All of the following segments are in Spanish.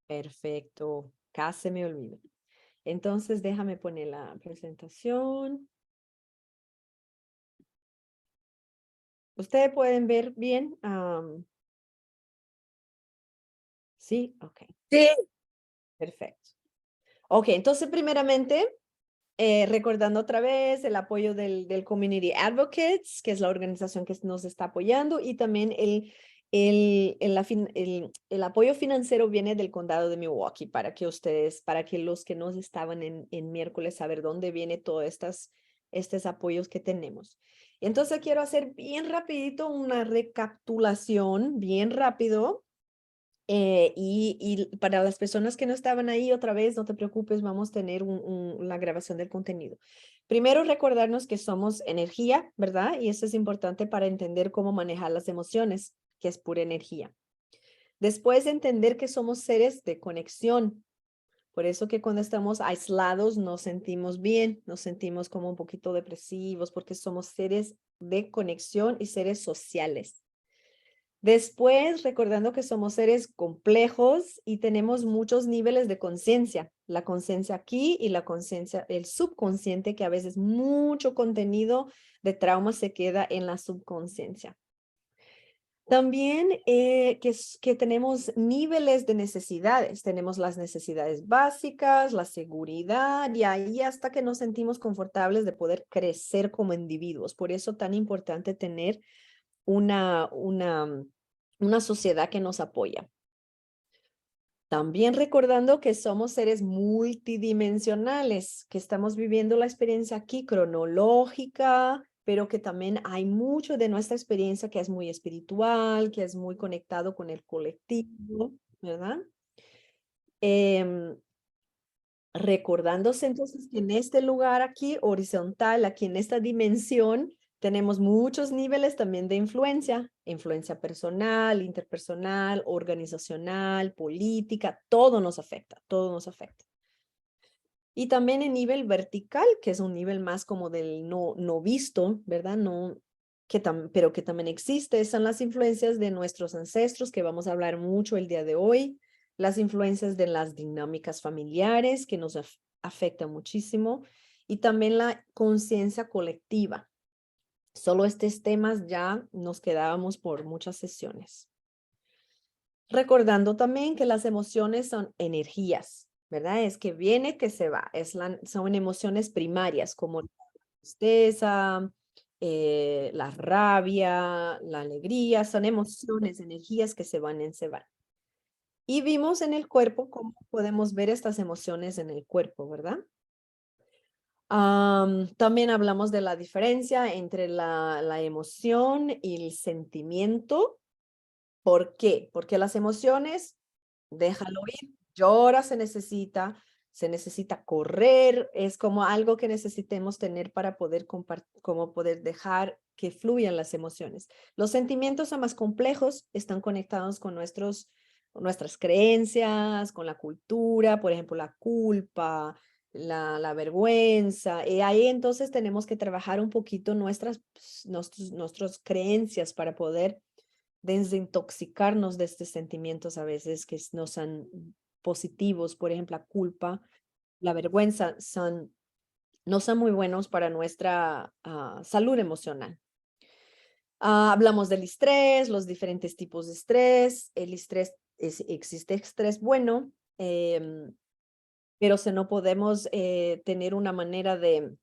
Perfecto, casi me olvido. Entonces, déjame poner la presentación. ¿Ustedes pueden ver bien? Sí, ok, Sí, perfecto. Ok, entonces primeramente, recordando otra vez el apoyo del Community Advocates, que es la organización que nos está apoyando, y también el apoyo financiero viene del condado de Milwaukee, para que los que nos estaban en miércoles, saber dónde viene todos estos apoyos que tenemos. Entonces quiero hacer bien rapidito una recapitulación, bien rápido, y para las personas que no estaban ahí otra vez, no te preocupes, vamos a tener la grabación del contenido. Primero, recordarnos que somos energía, ¿verdad? Y eso es importante para entender cómo manejar las emociones, que es pura energía. Después, entender que somos seres de conexión. Por eso que cuando estamos aislados nos sentimos bien, nos sentimos como un poquito depresivos, porque somos seres de conexión y seres sociales. Después, recordando que somos seres complejos y tenemos muchos niveles de conciencia, la conciencia aquí y la conciencia, el subconsciente, que a veces mucho contenido de trauma se queda en la subconsciencia. También que tenemos niveles de necesidades. Tenemos las necesidades básicas, la seguridad y ahí hasta que nos sentimos confortables de poder crecer como individuos. Por eso tan importante tener una sociedad que nos apoya. También recordando que somos seres multidimensionales, que estamos viviendo la experiencia aquí cronológica, pero que también hay mucho de nuestra experiencia que es muy espiritual, que es muy conectado con el colectivo, ¿verdad? Em, Recordándose entonces que en este lugar aquí, horizontal, aquí en esta dimensión, tenemos muchos niveles también de influencia, influencia personal, interpersonal, organizacional, política, todo nos afecta, todo nos afecta. Y también en nivel vertical, que es un nivel más como del no visto, ¿verdad? No, pero que también existe, son las influencias de nuestros ancestros, que vamos a hablar mucho el día de hoy, las influencias de las dinámicas familiares, que nos afectan muchísimo, y también la conciencia colectiva. Solo estos temas ya nos quedábamos por muchas sesiones. Recordando también que las emociones son energías, ¿verdad? Es que viene, que se va. Son emociones primarias como la tristeza, la rabia, la alegría. Son emociones, energías que se van y se van. Y vimos en el cuerpo cómo podemos ver estas emociones en el cuerpo, ¿verdad? También hablamos de la diferencia entre la emoción y el sentimiento. ¿Por qué? Porque las emociones, déjalo ir, llora, se necesita correr, es como algo que necesitemos tener para poder compartir, como poder dejar que fluyan las emociones. Los sentimientos son más complejos, están conectados con nuestras creencias, con la cultura, por ejemplo, la culpa, la vergüenza, y ahí entonces tenemos que trabajar un poquito nuestras creencias para poder desintoxicarnos de estos sentimientos a veces que no son positivos. Por ejemplo, la culpa, la vergüenza no son muy buenos para nuestra salud emocional. Hablamos del estrés, los diferentes tipos de estrés. El estrés, existe estrés bueno, pero si no podemos tener una manera de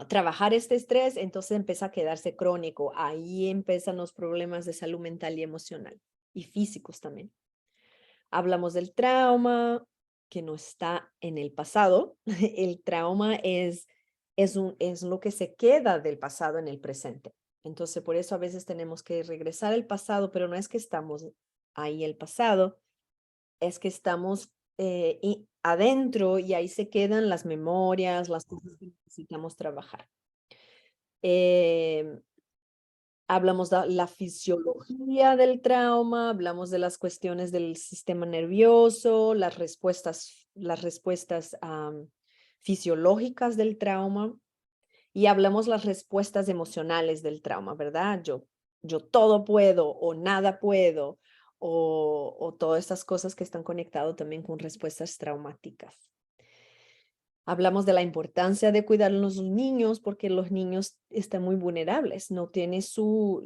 trabajar este estrés, entonces empieza a quedarse crónico. Ahí empiezan los problemas de salud mental y emocional y físicos también. Hablamos del trauma, que no está en el pasado. El trauma es lo que se queda del pasado en el presente. Entonces, por eso a veces tenemos que regresar al pasado, pero no es que estamos ahí el pasado, es que estamos adentro y ahí se quedan las memorias, las cosas que necesitamos trabajar. Em, Hablamos de la fisiología del trauma, hablamos de las cuestiones del sistema nervioso, las respuestas fisiológicas del trauma y hablamos las respuestas emocionales del trauma, ¿verdad? Yo todo puedo o nada puedo o todas estas cosas que están conectadas también con respuestas traumáticas. Hablamos de la importancia de cuidar a los niños porque los niños están muy vulnerables, no tienen su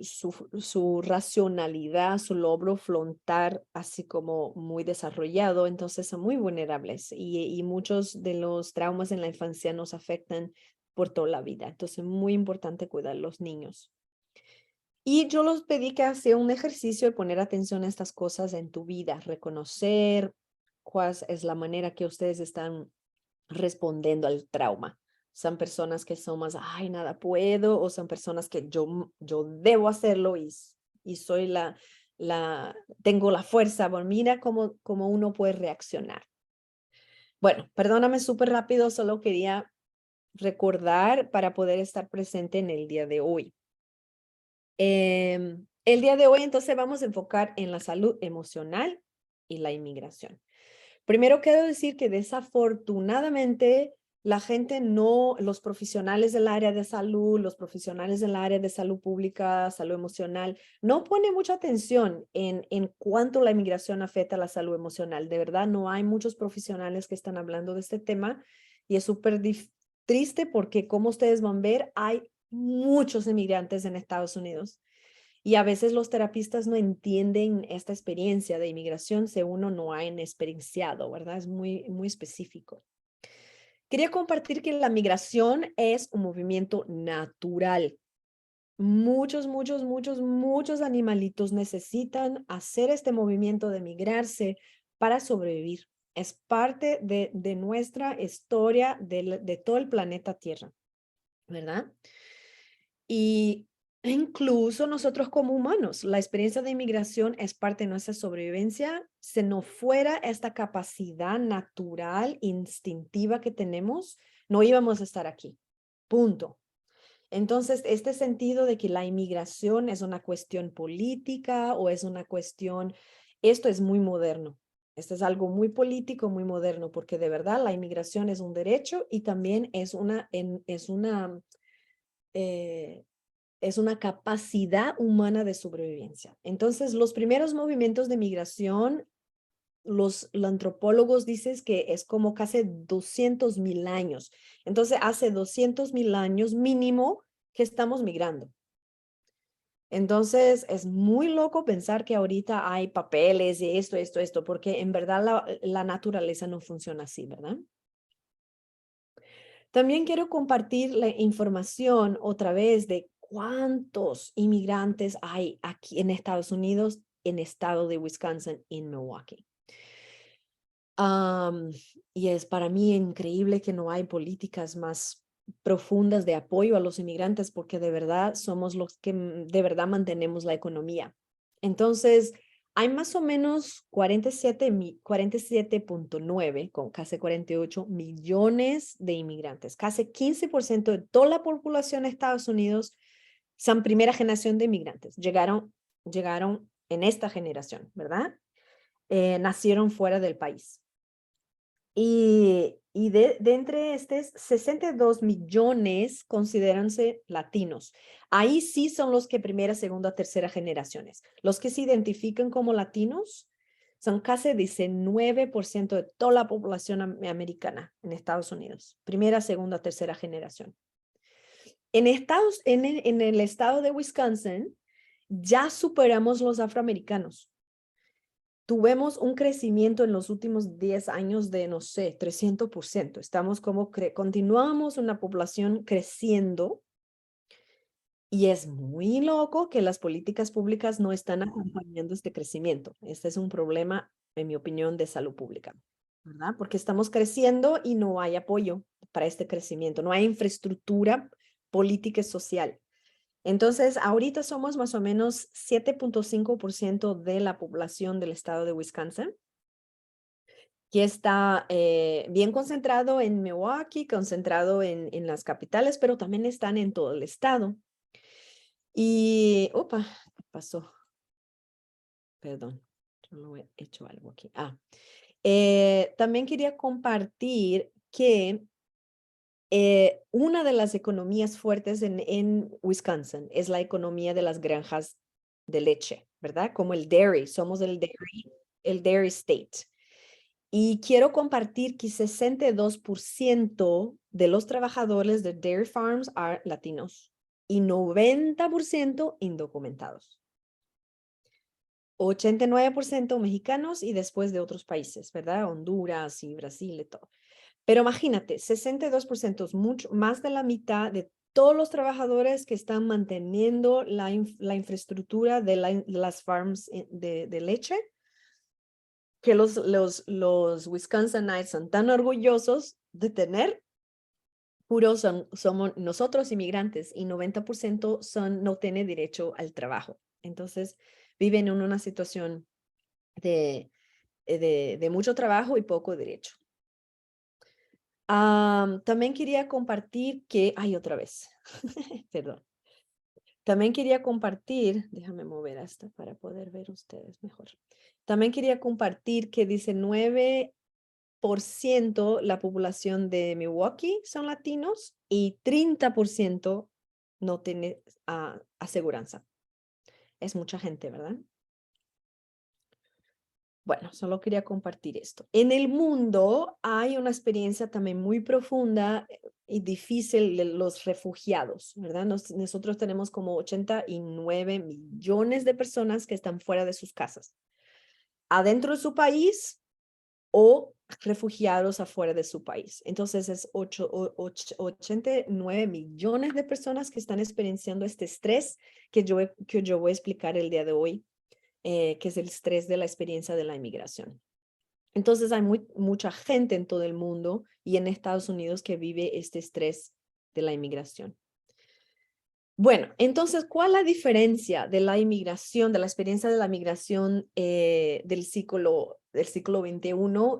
racionalidad, su lóbulo frontal así como muy desarrollado, entonces son muy vulnerables y muchos de los traumas en la infancia nos afectan por toda la vida. Entonces es muy importante cuidar a los niños. Y yo los pedí que hacía un ejercicio de poner atención a estas cosas en tu vida, reconocer cuál es la manera que ustedes están respondiendo al trauma. Son personas que son más, ay, nada puedo, o son personas que yo debo hacerlo y soy tengo la fuerza. Bueno, mira cómo uno puede reaccionar. Bueno, perdóname súper rápido, solo quería recordar para poder estar presente en el día de hoy. El día de hoy entonces vamos a enfocar en la salud emocional y la inmigración. Primero quiero decir que desafortunadamente la gente no, los profesionales del área de salud, los profesionales del área de salud pública, salud emocional, no pone mucha atención en cuánto la inmigración afecta a la salud emocional. De verdad, no hay muchos profesionales que están hablando de este tema y es súper triste porque como ustedes van a ver, hay muchos inmigrantes en Estados Unidos. Y a veces los terapistas no entienden esta experiencia de inmigración si uno no ha experienciado, ¿verdad? Es muy, muy específico. Quería compartir que la migración es un movimiento natural. Muchos animalitos necesitan hacer este movimiento de migrarse para sobrevivir. Es parte de nuestra historia de todo el planeta Tierra, ¿verdad? Y incluso nosotros como humanos, la experiencia de inmigración es parte de nuestra sobrevivencia. Si no fuera esta capacidad natural, instintiva que tenemos, no íbamos a estar aquí. Punto. Entonces, este sentido de que la inmigración es una cuestión política o es una cuestión, esto es muy moderno. Esto es algo muy político, muy moderno, porque de verdad la inmigración es un derecho y también eh, es una capacidad humana de sobrevivencia. Entonces, los primeros movimientos de migración, los antropólogos dicen que es como casi 200.000 años. Entonces, hace 200.000 años mínimo que estamos migrando. Entonces, es muy loco pensar que ahorita hay papeles y esto, porque en verdad la naturaleza no funciona así, ¿verdad? También quiero compartir la información otra vez de cuántos inmigrantes hay aquí en Estados Unidos, en el estado de Wisconsin, en Milwaukee. Y es para mí increíble que no hay políticas más profundas de apoyo a los inmigrantes porque de verdad somos los que de verdad mantenemos la economía. Entonces, hay más o menos 47.9, con casi 48 millones de inmigrantes. Casi 15% de toda la población de Estados Unidos son primera generación de inmigrantes. Llegaron en esta generación, ¿verdad? Nacieron fuera del país. Y de entre estos, 62 millones considéranse latinos. Ahí sí son los que primera, segunda, tercera generaciones. Los que se identifican como latinos son casi 19% de toda la población americana en Estados Unidos. Primera, segunda, tercera generación. En el estado de Wisconsin ya superamos los afroamericanos. Tuvimos un crecimiento en los últimos 10 años de, no sé, 300%. Estamos como, continuamos una población creciendo y es muy loco que las políticas públicas no están acompañando este crecimiento. Este es un problema, en mi opinión, de salud pública, ¿verdad? Porque estamos creciendo y no hay apoyo para este crecimiento, no hay infraestructura política y social. Entonces, ahorita somos más o menos 7.5% de la población del estado de Wisconsin, que está bien concentrado en Milwaukee, concentrado en las capitales, pero también están en todo el estado. Y, opa, ¿qué pasó? Perdón, yo lo he hecho algo aquí. También quería compartir que una de las economías fuertes en Wisconsin es la economía de las granjas de leche. ¿verdad? Como el dairy, somos el dairy state. Y quiero compartir que 62% de los trabajadores de dairy farms son latinos y 90% indocumentados. 89% mexicanos y después de otros países, ¿verdad? Honduras y Brasil y todo. Pero imagínate, 62% es mucho más de la mitad de todos los trabajadores que están manteniendo la infraestructura de las farms de leche, que los Wisconsinites son tan orgullosos de tener. Puros somos nosotros inmigrantes y 90% no tienen derecho al trabajo. Entonces, viven en una situación de mucho trabajo y poco derecho. También quería compartir que, otra vez, perdón. También quería compartir, déjame mover hasta para poder ver ustedes mejor. También quería compartir que 19% la población de Milwaukee son latinos y 30% no tiene aseguranza. Es mucha gente, ¿verdad? Bueno, solo quería compartir esto. En el mundo hay una experiencia también muy profunda y difícil de los refugiados, ¿verdad? Nosotros tenemos como 89 millones de personas que están fuera de sus casas, adentro de su país o refugiados afuera de su país. Entonces es 89 millones de personas que están experienciando este estrés que yo voy a explicar el día de hoy. Que es el estrés de la experiencia de la inmigración. Entonces hay mucha gente en todo el mundo y en Estados Unidos que vive este estrés de la inmigración. Bueno, entonces, ¿cuál es la diferencia de la inmigración, de la experiencia de la migración del siglo XXI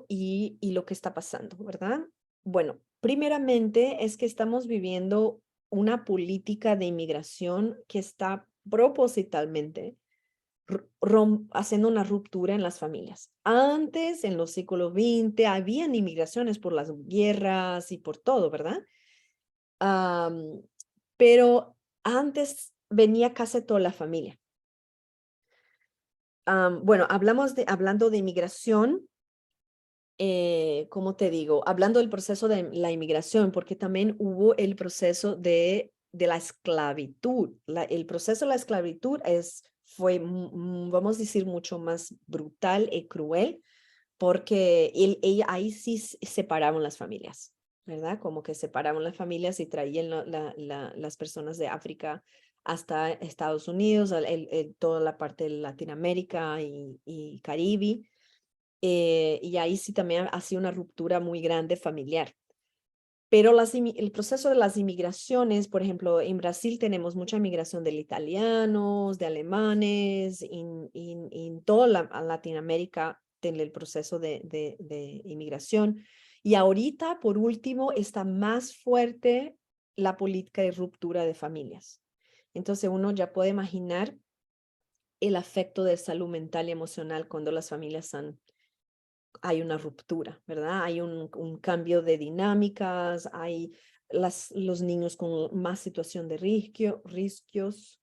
y lo que está pasando, verdad? Bueno, primeramente es que estamos viviendo una política de inmigración que está propositalmente haciendo una ruptura en las familias. Antes, en los siglos XX, habían inmigraciones por las guerras y por todo, ¿verdad? Pero antes venía casi toda la familia. Bueno, hablando de inmigración, ¿cómo te digo? Hablando del proceso de la inmigración, porque también hubo el proceso de la esclavitud. El proceso de la esclavitud fue, vamos a decir, mucho más brutal y cruel, porque ahí sí separaban las familias, ¿verdad? Como que separaban las familias y traían las personas de África hasta Estados Unidos, toda la parte de Latinoamérica y Caribe. Y ahí sí también ha sido una ruptura muy grande familiar. Pero el proceso de las inmigraciones, por ejemplo, en Brasil tenemos mucha inmigración de italianos, de alemanes, en toda Latinoamérica tiene el proceso de inmigración. Y ahorita, por último, está más fuerte la política de ruptura de familias. Entonces uno ya puede imaginar el afecto de salud mental y emocional cuando las familias hay una ruptura, ¿verdad? Hay un cambio de dinámicas, hay los niños con más situación de riscos,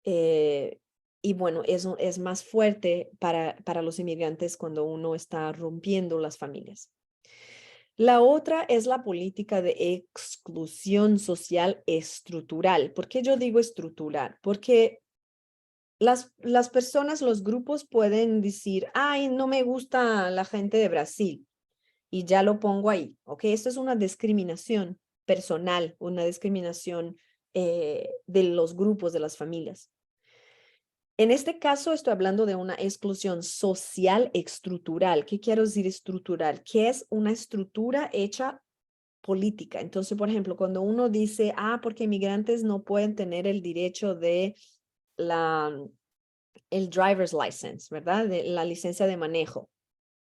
y bueno, eso es más fuerte para los inmigrantes cuando uno está rompiendo las familias. La otra es la política de exclusión social estructural. ¿Por qué yo digo estructural? Porque las personas, los grupos pueden decir, ay, no me gusta la gente de Brasil y ya lo pongo ahí, ¿ok? Esto es una discriminación personal, una discriminación de los grupos, de las familias. En este caso estoy hablando de una exclusión social estructural. ¿Qué quiero decir estructural? Que es una estructura hecha política. Entonces, por ejemplo, cuando uno dice, porque inmigrantes no pueden tener el derecho de el driver's license, ¿verdad? De la licencia de manejo.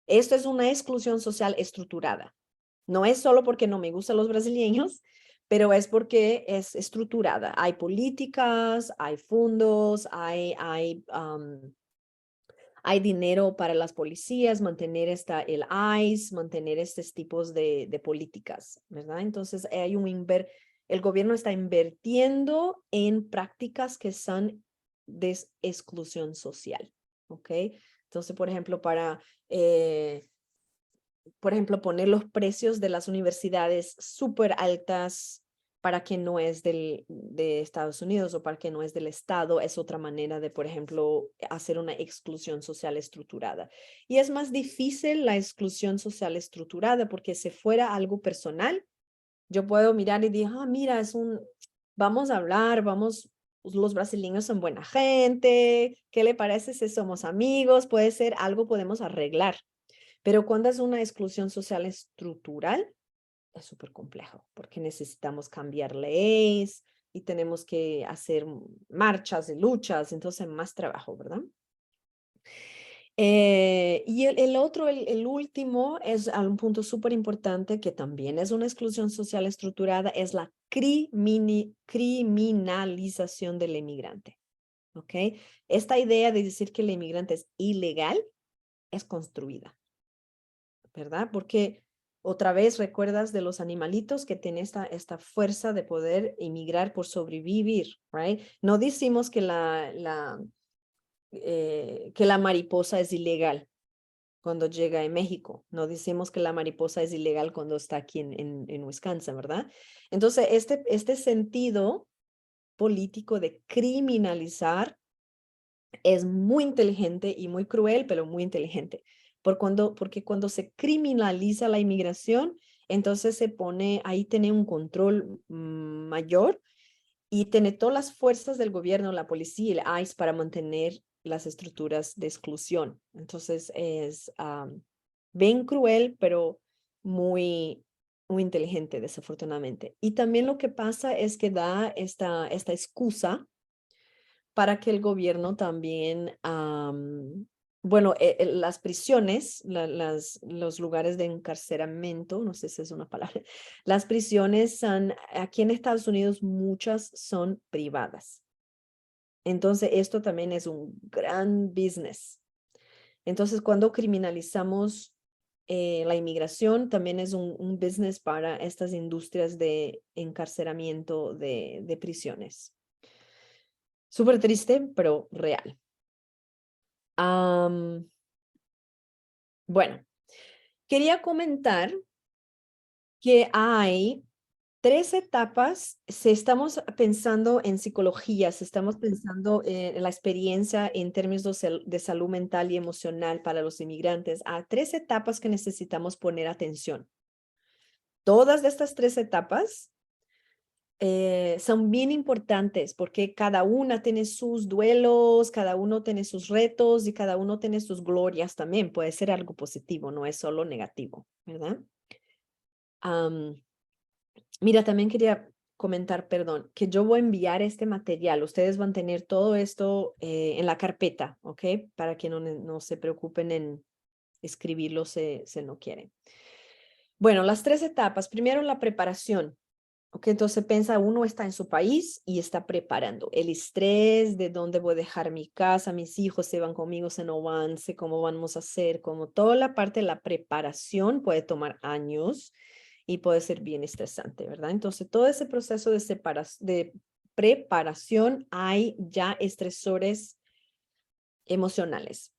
Esto es una exclusión social estructurada. No es solo porque no me gustan los brasileños, pero es porque es estructurada. Hay políticas, hay fondos, hay dinero para las policías, mantener el ICE, mantener estos tipos de políticas, ¿verdad? Entonces, el gobierno está invirtiendo en prácticas que son de exclusión social, ¿ok? Entonces, por ejemplo, poner los precios de las universidades súper altas para que no es de Estados Unidos o para que no es del Estado, es otra manera de, por ejemplo, hacer una exclusión social estructurada. Y es más difícil la exclusión social estructurada porque si fuera algo personal, yo puedo mirar y decir, mira, vamos a hablar, los brasileños son buena gente, ¿qué le parece si somos amigos? Puede ser algo podemos arreglar. Pero cuando es una exclusión social estructural, es súper complejo, porque necesitamos cambiar leyes y tenemos que hacer marchas y luchas, entonces más trabajo, ¿verdad? Y el último es un punto súper importante que también es una exclusión social estructurada, es la criminalización del inmigrante, ¿ok? Esta idea de decir que el inmigrante es ilegal es construida, ¿verdad? Porque otra vez recuerdas de los animalitos que tienen esta fuerza de poder emigrar por sobrevivir, right? No decimos que la mariposa es ilegal cuando llega a México. No decimos que la mariposa es ilegal cuando está aquí en Wisconsin, ¿verdad? Entonces, este sentido político de criminalizar es muy inteligente y muy cruel, pero muy inteligente. Porque cuando se criminaliza la inmigración, entonces ahí tiene un control mayor y tiene todas las fuerzas del gobierno, la policía y el ICE para mantener las estructuras de exclusión. Entonces es bien cruel, pero muy, muy inteligente, desafortunadamente. Y también lo que pasa es que da esta excusa para que el gobierno también, bueno, las prisiones, los lugares de encarcelamiento, no sé si es una palabra, las prisiones son, aquí en Estados Unidos muchas son privadas. Entonces, esto también es un gran business. Entonces, cuando criminalizamos la inmigración, también es un business para estas industrias de encarcelamiento de prisiones. Súper triste, pero real. Bueno, quería comentar que hay 3 etapas. Si estamos pensando en psicología, si estamos pensando en la experiencia en términos de salud mental y emocional para los inmigrantes, hay 3 etapas que necesitamos poner atención. Todas de estas 3 etapas son bien importantes porque cada una tiene sus duelos, cada uno tiene sus retos y cada uno tiene sus glorias también. Puede ser algo positivo, no es solo negativo, ¿verdad? Mira, también quería comentar, perdón, que yo voy a enviar este material. Ustedes van a tener todo esto en la carpeta, ¿ok? Para que no se preocupen en escribirlo si no quieren. Bueno, las 3 etapas. Primero, la preparación. Ok, entonces piensa, uno está en su país y está preparando el estrés de dónde voy a dejar mi casa, mis hijos se van conmigo, se no van, sé cómo vamos a hacer, como toda la parte de la preparación puede tomar años y puede ser bien estresante, ¿verdad? Entonces todo ese proceso de preparación hay ya estresores emocionales.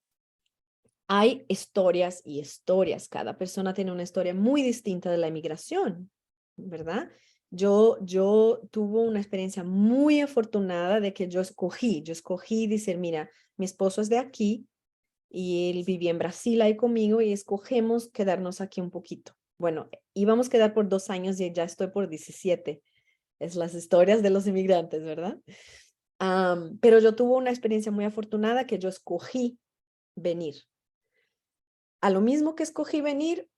Hay historias y historias, cada persona tiene una historia muy distinta de la inmigración, ¿verdad? Yo tuve una experiencia muy afortunada de que yo escogí decir, mira, mi esposo es de aquí y él vivía en Brasil ahí conmigo y escogemos quedarnos aquí un poquito. Bueno, íbamos a quedar por 2 años y ya estoy por 17. Es las historias de los inmigrantes, ¿verdad? Pero yo tuve una experiencia muy afortunada que yo escogí venir. A lo mismo que escogí venir,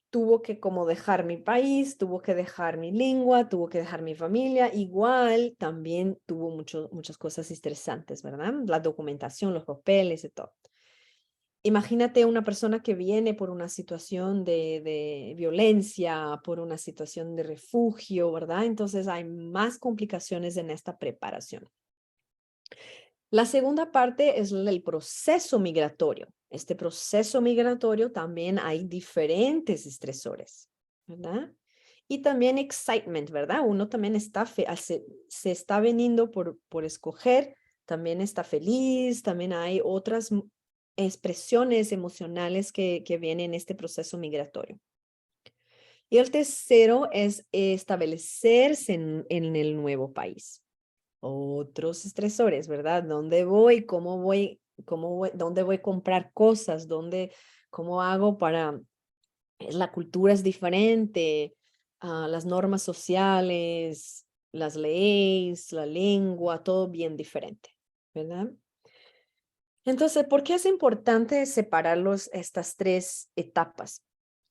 tuvo que como dejar mi país, tuvo que dejar mi lengua, tuvo que dejar mi familia. Igual también tuvo muchas cosas estresantes, ¿verdad? La documentación, los papeles y todo. Imagínate una persona que viene por una situación de violencia, por una situación de refugio, ¿verdad? Entonces hay más complicaciones en esta preparación. La segunda parte es el proceso migratorio. Este proceso migratorio también hay diferentes estresores, ¿verdad? Y también excitement, ¿verdad? Uno también se está veniendo por escoger también está feliz, también hay otras expresiones emocionales que vienen en este proceso migratorio. Y el tercero es establecerse en el nuevo país. Otros estresores, ¿verdad? ¿Dónde voy? ¿Cómo voy? ¿Dónde voy a comprar cosas? ¿Cómo hago para... La cultura es diferente, las normas sociales, las leyes, la lengua, todo bien diferente, ¿verdad? Entonces, ¿por qué es importante separarlos estas tres etapas?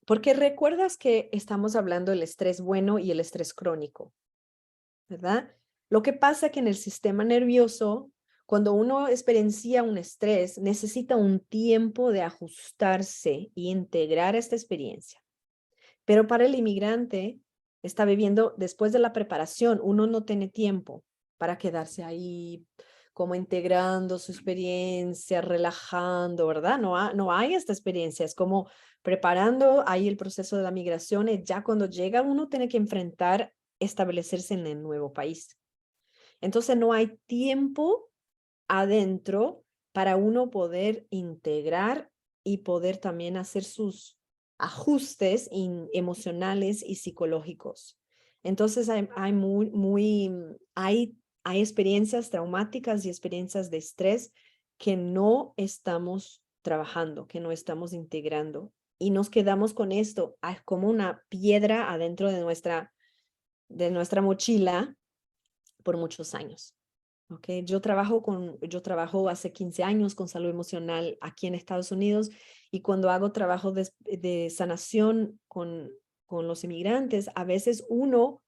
Porque recuerdas que estamos hablando del estrés bueno y el estrés crónico, ¿verdad? Lo que pasa es que en el sistema nervioso, cuando uno experiencia un estrés, necesita un tiempo de ajustarse y integrar esta experiencia. Pero para el inmigrante, está viviendo después de la preparación, uno no tiene tiempo para quedarse ahí como integrando su experiencia, relajando, ¿verdad? No hay esta experiencia, es como preparando ahí el proceso de la migración y ya cuando llega uno tiene que enfrentar establecerse en el nuevo país. Entonces no hay tiempo adentro para uno poder integrar y poder también hacer sus ajustes emocionales y psicológicos. Entonces hay experiencias traumáticas y experiencias de estrés que no estamos trabajando, que no estamos integrando y nos quedamos con esto como una piedra adentro de nuestra mochila por muchos años. Okay. Yo trabajo hace 15 años con salud emocional aquí en Estados Unidos y cuando hago trabajo de sanación con los inmigrantes, a veces uno,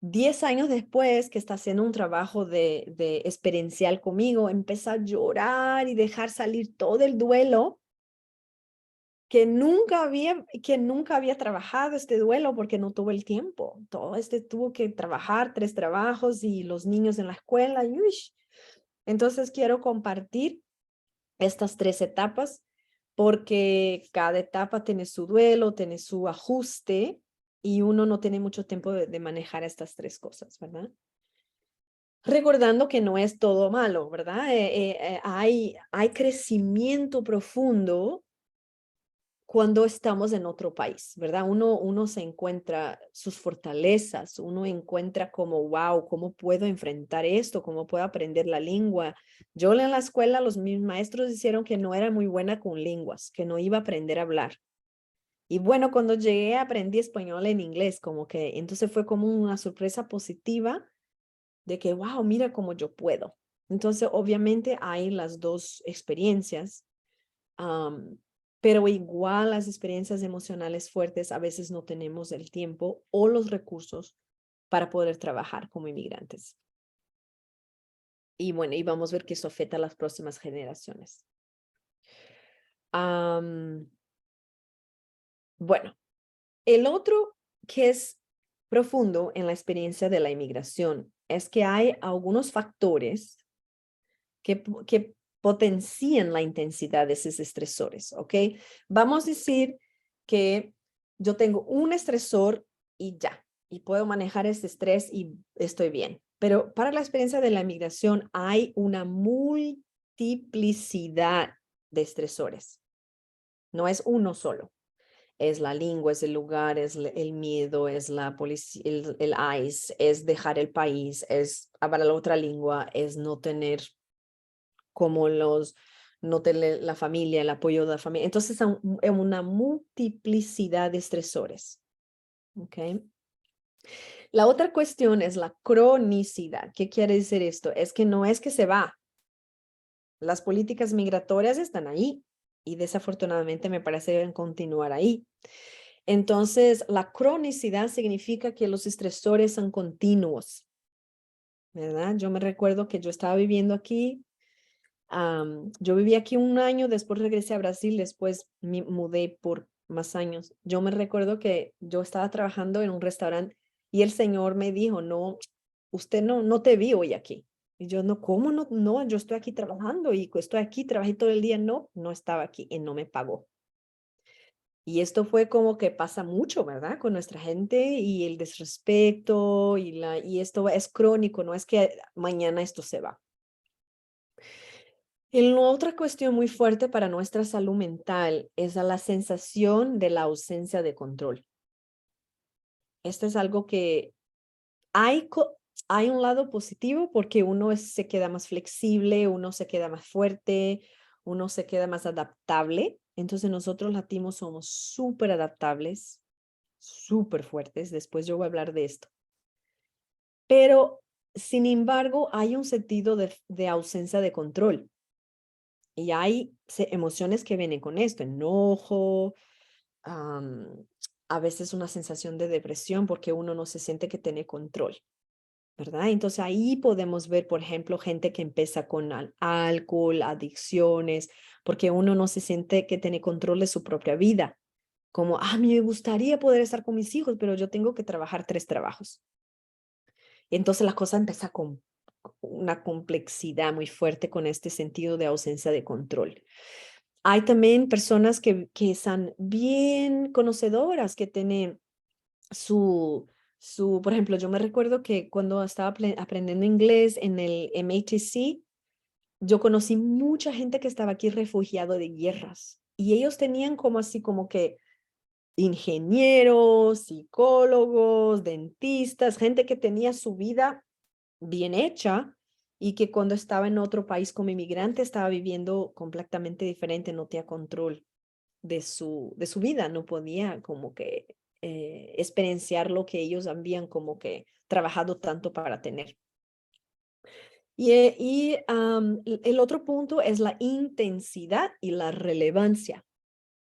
10 años después que está haciendo un trabajo de experiencial conmigo, empieza a llorar y dejar salir todo el duelo que nunca había trabajado este duelo porque no tuvo el tiempo. Todo tuvo que trabajar 3 trabajos y los niños en la escuela. Y, entonces quiero compartir estas 3 etapas porque cada etapa tiene su duelo, tiene su ajuste y uno no tiene mucho tiempo de manejar estas 3 cosas, ¿verdad? Recordando que no es todo malo, ¿verdad? Hay crecimiento profundo cuando estamos en otro país, ¿verdad? Uno se encuentra sus fortalezas, uno encuentra como, wow, ¿cómo puedo enfrentar esto? ¿Cómo puedo aprender la lengua? Yo en la escuela, mis maestros dijeron que no era muy buena con lenguas, que no iba a aprender a hablar. Y bueno, cuando llegué aprendí español en inglés, como que entonces fue como una sorpresa positiva de que, wow, mira cómo yo puedo. Entonces, obviamente hay las dos experiencias. Pero igual las experiencias emocionales fuertes a veces no tenemos el tiempo o los recursos para poder trabajar como inmigrantes. Y bueno, y vamos a ver que eso afecta a las próximas generaciones. Bueno, el otro que es profundo en la experiencia de la inmigración es que hay algunos factores que potencian la intensidad de esos estresores, ¿ok? Vamos a decir que yo tengo un estresor y ya, y puedo manejar ese estrés y estoy bien. Pero para la experiencia de la migración hay una multiplicidad de estresores. No es uno solo. Es la lengua, es el lugar, es el miedo, es la policía, el ICE, es dejar el país, es hablar la otra lengua, es no tener como no tener la familia, el apoyo de la familia. Entonces, es una multiplicidad de estresores. ¿Ok? La otra cuestión es la cronicidad. ¿Qué quiere decir esto? Es que no es que se va. Las políticas migratorias están ahí y desafortunadamente me parece deben continuar ahí. Entonces, la cronicidad significa que los estresores son continuos, ¿verdad? Yo me recuerdo que yo estaba viviendo aquí. Yo viví aquí un año, después regresé a Brasil, después me mudé por más años. Yo me recuerdo que yo estaba trabajando en un restaurante y el señor me dijo, no, usted no te vi hoy aquí. Y yo, no, ¿cómo no? No, yo estoy aquí trabajando y estoy aquí, trabajé todo el día. No estaba aquí y no me pagó. Y esto fue como que pasa mucho, ¿verdad? Con nuestra gente y el desrespeto y esto es crónico, no es que mañana esto se va. Y la otra cuestión muy fuerte para nuestra salud mental es a la sensación de la ausencia de control. Esto es algo que hay, hay un lado positivo porque uno se queda más flexible, uno se queda más fuerte, uno se queda más adaptable. Entonces nosotros latinos somos súper adaptables, súper fuertes. Después yo voy a hablar de esto. Pero, sin embargo, hay un sentido de ausencia de control. Y hay emociones que vienen con esto, enojo, am, a veces una sensación de depresión porque uno no se siente que tiene control, ¿verdad? Entonces ahí podemos ver, por ejemplo, gente que empieza con alcohol, adicciones, porque uno no se siente que tiene control de su propia vida. Como, me gustaría poder estar con mis hijos, pero yo tengo que trabajar 3 trabajos. Y entonces la cosa empieza con una complejidad muy fuerte con este sentido de ausencia de control. Hay también personas que son bien conocedoras, que tienen por ejemplo, yo me recuerdo que cuando estaba aprendiendo inglés en el MHC, yo conocí mucha gente que estaba aquí refugiado de guerras y ellos tenían como así como que ingenieros, psicólogos, dentistas, gente que tenía su vida bien hecha y que cuando estaba en otro país como inmigrante estaba viviendo completamente diferente, no tenía control de su vida, no podía como que experienciar lo que ellos habían como que trabajado tanto para tener. El otro punto es la intensidad y la relevancia.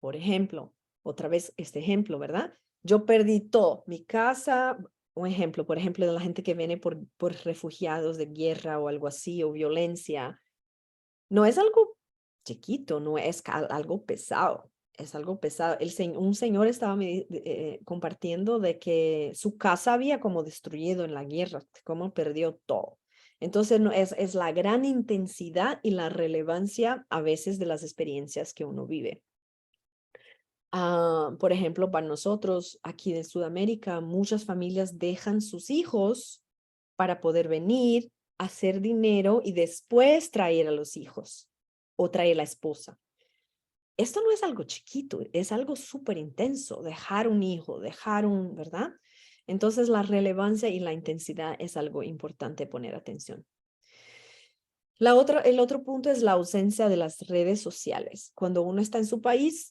Por ejemplo, otra vez este ejemplo, ¿verdad? Yo perdí todo, mi casa, un ejemplo, por ejemplo, de la gente que viene por refugiados de guerra o algo así, o violencia. No es algo chiquito, no es algo pesado, es algo pesado. Un señor estaba compartiendo de que su casa había como destruido en la guerra, cómo perdió todo. Entonces, no, es la gran intensidad y la relevancia a veces de las experiencias que uno vive. Por ejemplo, para nosotros aquí de Sudamérica, muchas familias dejan sus hijos para poder venir, hacer dinero y después traer a los hijos o traer la esposa. Esto no es algo chiquito, es algo súper intenso, dejar un hijo, ¿verdad? Entonces la relevancia y la intensidad es algo importante poner atención. El otro punto es la ausencia de las redes sociales. Cuando uno está en su país,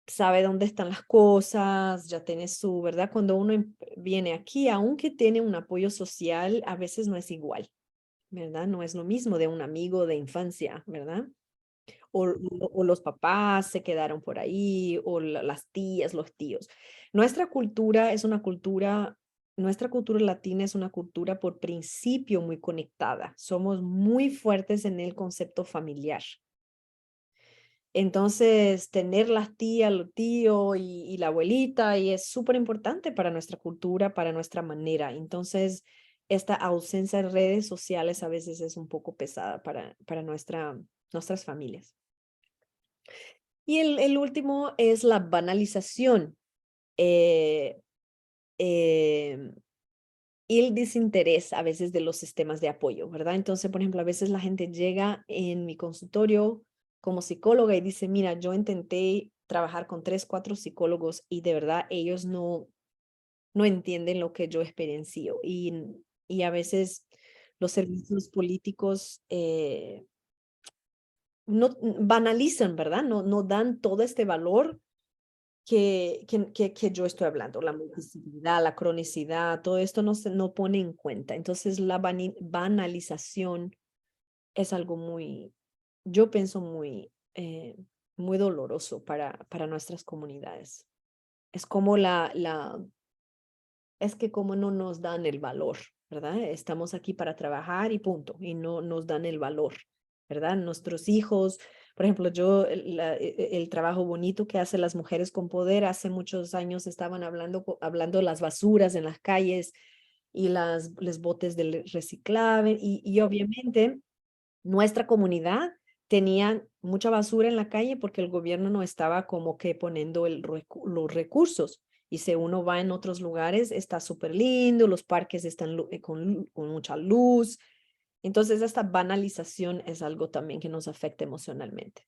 sabe dónde están las cosas, ya tiene su, ¿verdad? Cuando uno viene aquí, aunque tiene un apoyo social, a veces no es igual, ¿verdad? No es lo mismo de un amigo de infancia, ¿verdad? O los papás se quedaron por ahí, o las tías, los tíos. Nuestra cultura es una cultura, nuestra cultura latina es una cultura por principio muy conectada. Somos muy fuertes en el concepto familiar. Entonces, tener las tías, los tíos y la abuelita y es súper importante para nuestra cultura, para nuestra manera. Entonces, esta ausencia de redes sociales a veces es un poco pesada para nuestras familias. Y el último es la banalización eh, eh, y el desinterés a veces de los sistemas de apoyo, ¿verdad? Entonces, por ejemplo, a veces la gente llega en mi consultorio como psicóloga y dice, mira, yo intenté trabajar con 3, 4 psicólogos y de verdad ellos no entienden lo que yo experiencio. Y a veces los servicios políticos no banalizan, ¿verdad? No dan todo este valor que yo estoy hablando, la multiplicidad, la cronicidad, todo esto no pone en cuenta. Entonces, la banalización es algo muy, yo pienso muy doloroso para nuestras comunidades. Es como es que como no nos dan el valor, ¿verdad? Estamos aquí para trabajar y punto, y no nos dan el valor, ¿verdad? Nuestros hijos, por ejemplo, el trabajo bonito que hacen las mujeres con poder, hace muchos años estaban hablando las basuras en las calles y los botes del reciclable, y obviamente nuestra comunidad tenía mucha basura en la calle porque el gobierno no estaba como que poniendo los recursos. Y si uno va en otros lugares, está súper lindo, los parques están con mucha luz. Entonces, esta banalización es algo también que nos afecta emocionalmente.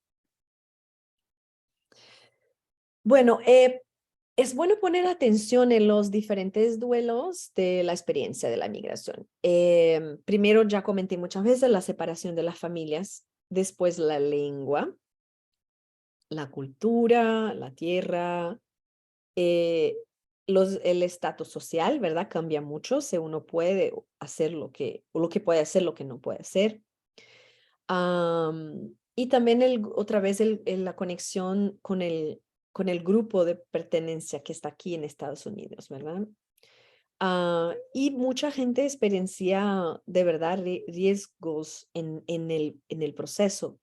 Bueno, es bueno poner atención en los diferentes duelos de la experiencia de la migración. Primero, ya comenté muchas veces la separación de las familias, después la lengua, la cultura, la tierra, eh, el estatus social, ¿verdad? Cambia mucho, si uno puede hacer o lo que puede hacer, lo que no puede hacer. Y también otra vez la conexión con el grupo de pertenencia que está aquí en Estados Unidos, ¿verdad? Y mucha gente experiencia de verdad riesgos en el proceso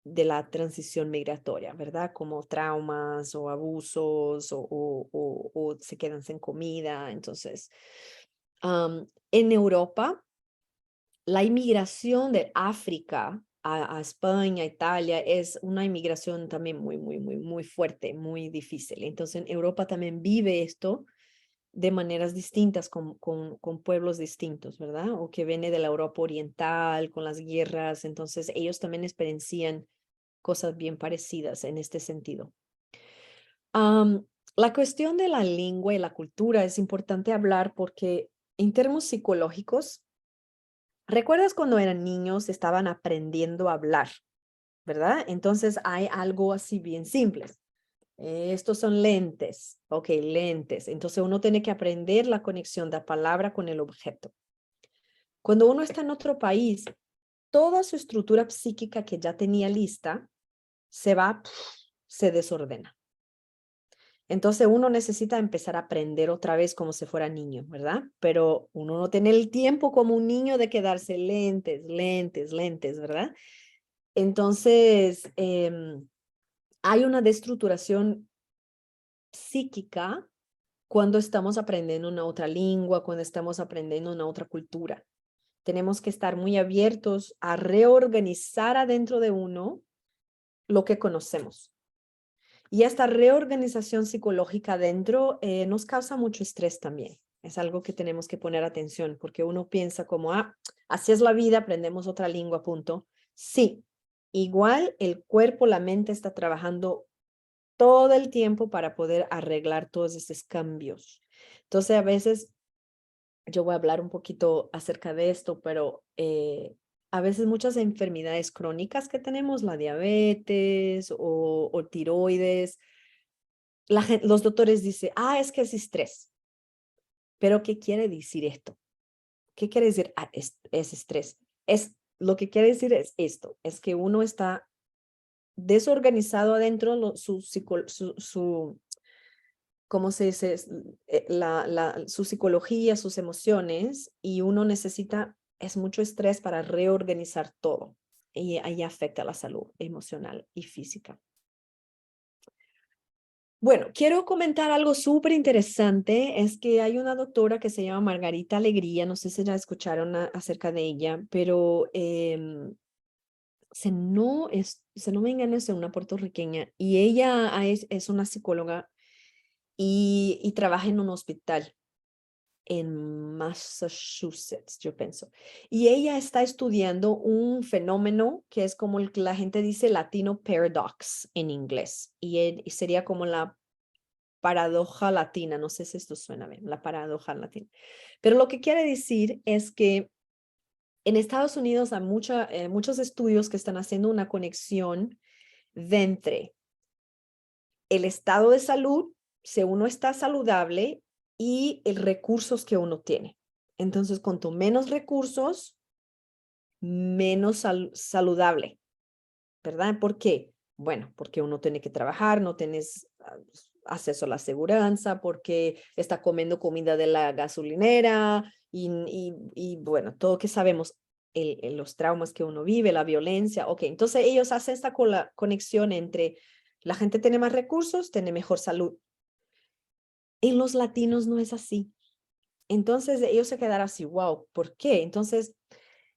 de la transición migratoria, ¿verdad? Como traumas o abusos o se quedan sin comida. Entonces, en Europa, la inmigración de África a España, Italia, es una inmigración también muy fuerte, muy difícil. Entonces, en Europa también vive esto de maneras distintas, con pueblos distintos, ¿verdad? O que viene de la Europa oriental, con las guerras. Entonces, ellos también experiencian cosas bien parecidas en este sentido. La cuestión de la lengua y la cultura es importante hablar porque en términos psicológicos, ¿recuerdas cuando eran niños estaban aprendiendo a hablar, verdad? Entonces hay algo así bien simple. Estos son lentes, ok, lentes. Entonces uno tiene que aprender la conexión de la palabra con el objeto. Cuando uno está en otro país, toda su estructura psíquica que ya tenía lista se desordena. Entonces uno necesita empezar a aprender otra vez como si fuera niño, ¿verdad? Pero uno no tiene el tiempo como un niño de quedarse lentes, ¿verdad? Entonces hay una destructuración psíquica cuando estamos aprendiendo una otra lengua, cuando estamos aprendiendo una otra cultura. Tenemos que estar muy abiertos a reorganizar adentro de uno lo que conocemos. Y esta reorganización psicológica adentro nos causa mucho estrés también. Es algo que tenemos que poner atención porque uno piensa como, así es la vida, aprendemos otra lengua, punto. Sí, igual el cuerpo, la mente está trabajando todo el tiempo para poder arreglar todos esos cambios. Entonces, a veces yo voy a hablar un poquito acerca de esto, pero a veces muchas enfermedades crónicas que tenemos, la diabetes o tiroides, los doctores dicen, es que es estrés. Pero ¿qué quiere decir esto? ¿Qué quiere decir es estrés? Lo que quiere decir es esto, es que uno está desorganizado adentro, ¿cómo se dice? Su psicología, sus emociones, y uno es mucho estrés para reorganizar todo. Y ahí afecta la salud emocional y física. Bueno, quiero comentar algo súper interesante, es que hay una doctora que se llama Margarita Alegría, no sé si ya escucharon acerca de ella, pero si no me engaño, es una puertorriqueña y ella es una psicóloga y trabaja en un hospital en Massachusetts, yo pienso. Y ella está estudiando un fenómeno que es como el que la gente dice Latino paradox en inglés, y sería como la paradoja latina, no sé si esto suena bien, la paradoja latina. Pero lo que quiere decir es que en Estados Unidos hay muchos estudios que están haciendo una conexión de entre el estado de salud, si uno está saludable, y el recursos que uno tiene. Entonces, cuanto menos recursos, menos saludable, ¿verdad? ¿Por qué? Bueno, porque uno tiene que trabajar, no tienes acceso a la aseguranza, porque está comiendo comida de la gasolinera y bueno, todo que sabemos, los traumas que uno vive, la violencia. Ok, entonces ellos hacen esta conexión entre la gente tiene más recursos, tiene mejor salud. En los latinos no es así. Entonces ellos se quedaron así, wow, ¿por qué? Entonces,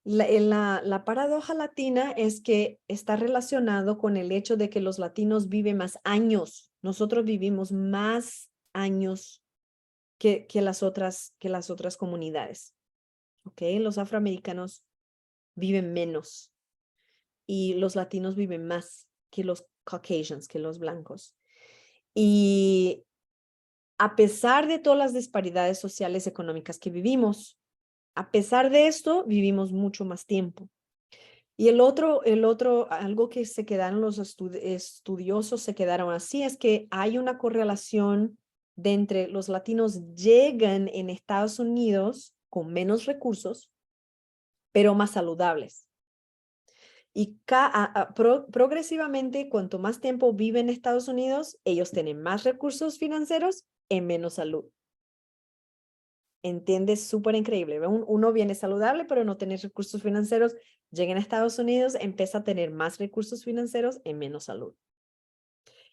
la paradoja latina es que está relacionado con el hecho de que los latinos viven más años. Nosotros vivimos más años que las otras comunidades. ¿Ok? Los afroamericanos viven menos y los latinos viven más que los Caucasians, que los blancos. Y a pesar de todas las disparidades sociales y económicas que vivimos, a pesar de esto, vivimos mucho más tiempo. Y el otro, algo que se quedaron los estudiosos, se quedaron así, es que hay una correlación de entre los latinos llegan en Estados Unidos con menos recursos, pero más saludables. Y progresivamente, cuanto más tiempo viven en Estados Unidos, ellos tienen más recursos financieros y menos salud. ¿Entiendes? Súper increíble. Uno viene saludable, pero no tiene recursos financieros. Llega a Estados Unidos, empieza a tener más recursos financieros y menos salud.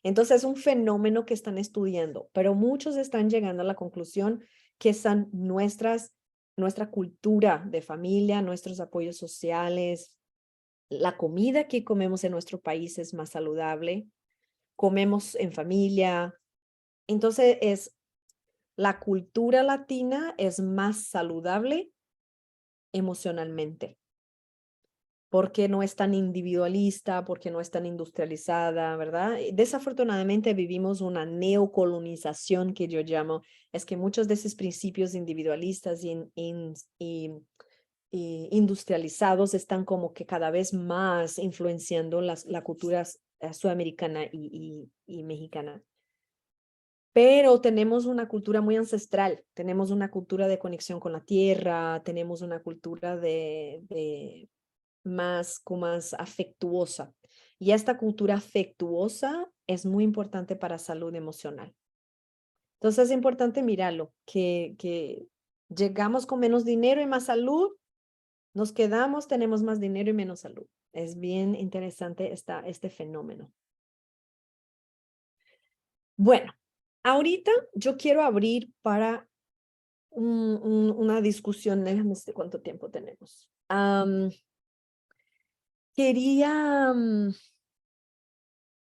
Entonces es un fenómeno que están estudiando, pero muchos están llegando a la conclusión que son nuestra cultura de familia, nuestros apoyos sociales, la comida que comemos en nuestro país es más saludable, comemos en familia. Entonces la cultura latina es más saludable emocionalmente, porque no es tan individualista, porque no es tan industrializada, ¿verdad? Desafortunadamente vivimos una neocolonización que yo llamo, es que muchos de esos principios individualistas y industrializados están como que cada vez más influenciando la cultura sudamericana y mexicana. Pero tenemos una cultura muy ancestral, tenemos una cultura de conexión con la tierra, tenemos una cultura más afectuosa. Y esta cultura afectuosa es muy importante para salud emocional. Entonces es importante mirarlo, que llegamos con menos dinero y más salud, nos quedamos, tenemos más dinero y menos salud. Es bien interesante este fenómeno. Bueno, ahorita yo quiero abrir para una discusión, déjame ver cuánto tiempo tenemos. Quería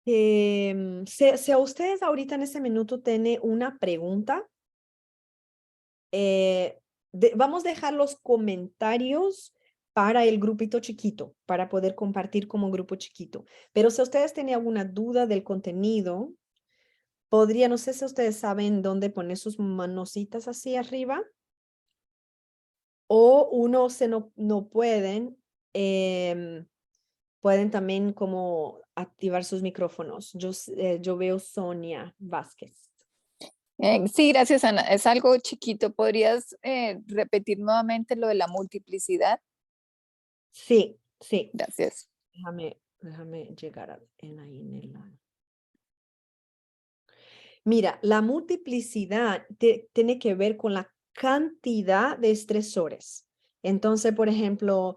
si a ustedes ahorita en ese minuto tienen una pregunta, vamos a dejar los comentarios para el grupito chiquito, para poder compartir como grupo chiquito. Pero si ustedes tienen alguna duda del contenido, podría, no sé si ustedes saben dónde poner sus manositas así arriba, o uno se no pueden, pueden también como activar sus micrófonos. Yo veo Sonia Vázquez. Sí, gracias, Ana. Es algo chiquito. ¿Podrías repetir nuevamente lo de la multiplicidad? Sí, sí. Gracias. Déjame llegar ahí en el... Mira, la multiplicidad tiene que ver con la cantidad de estresores. Entonces, por ejemplo,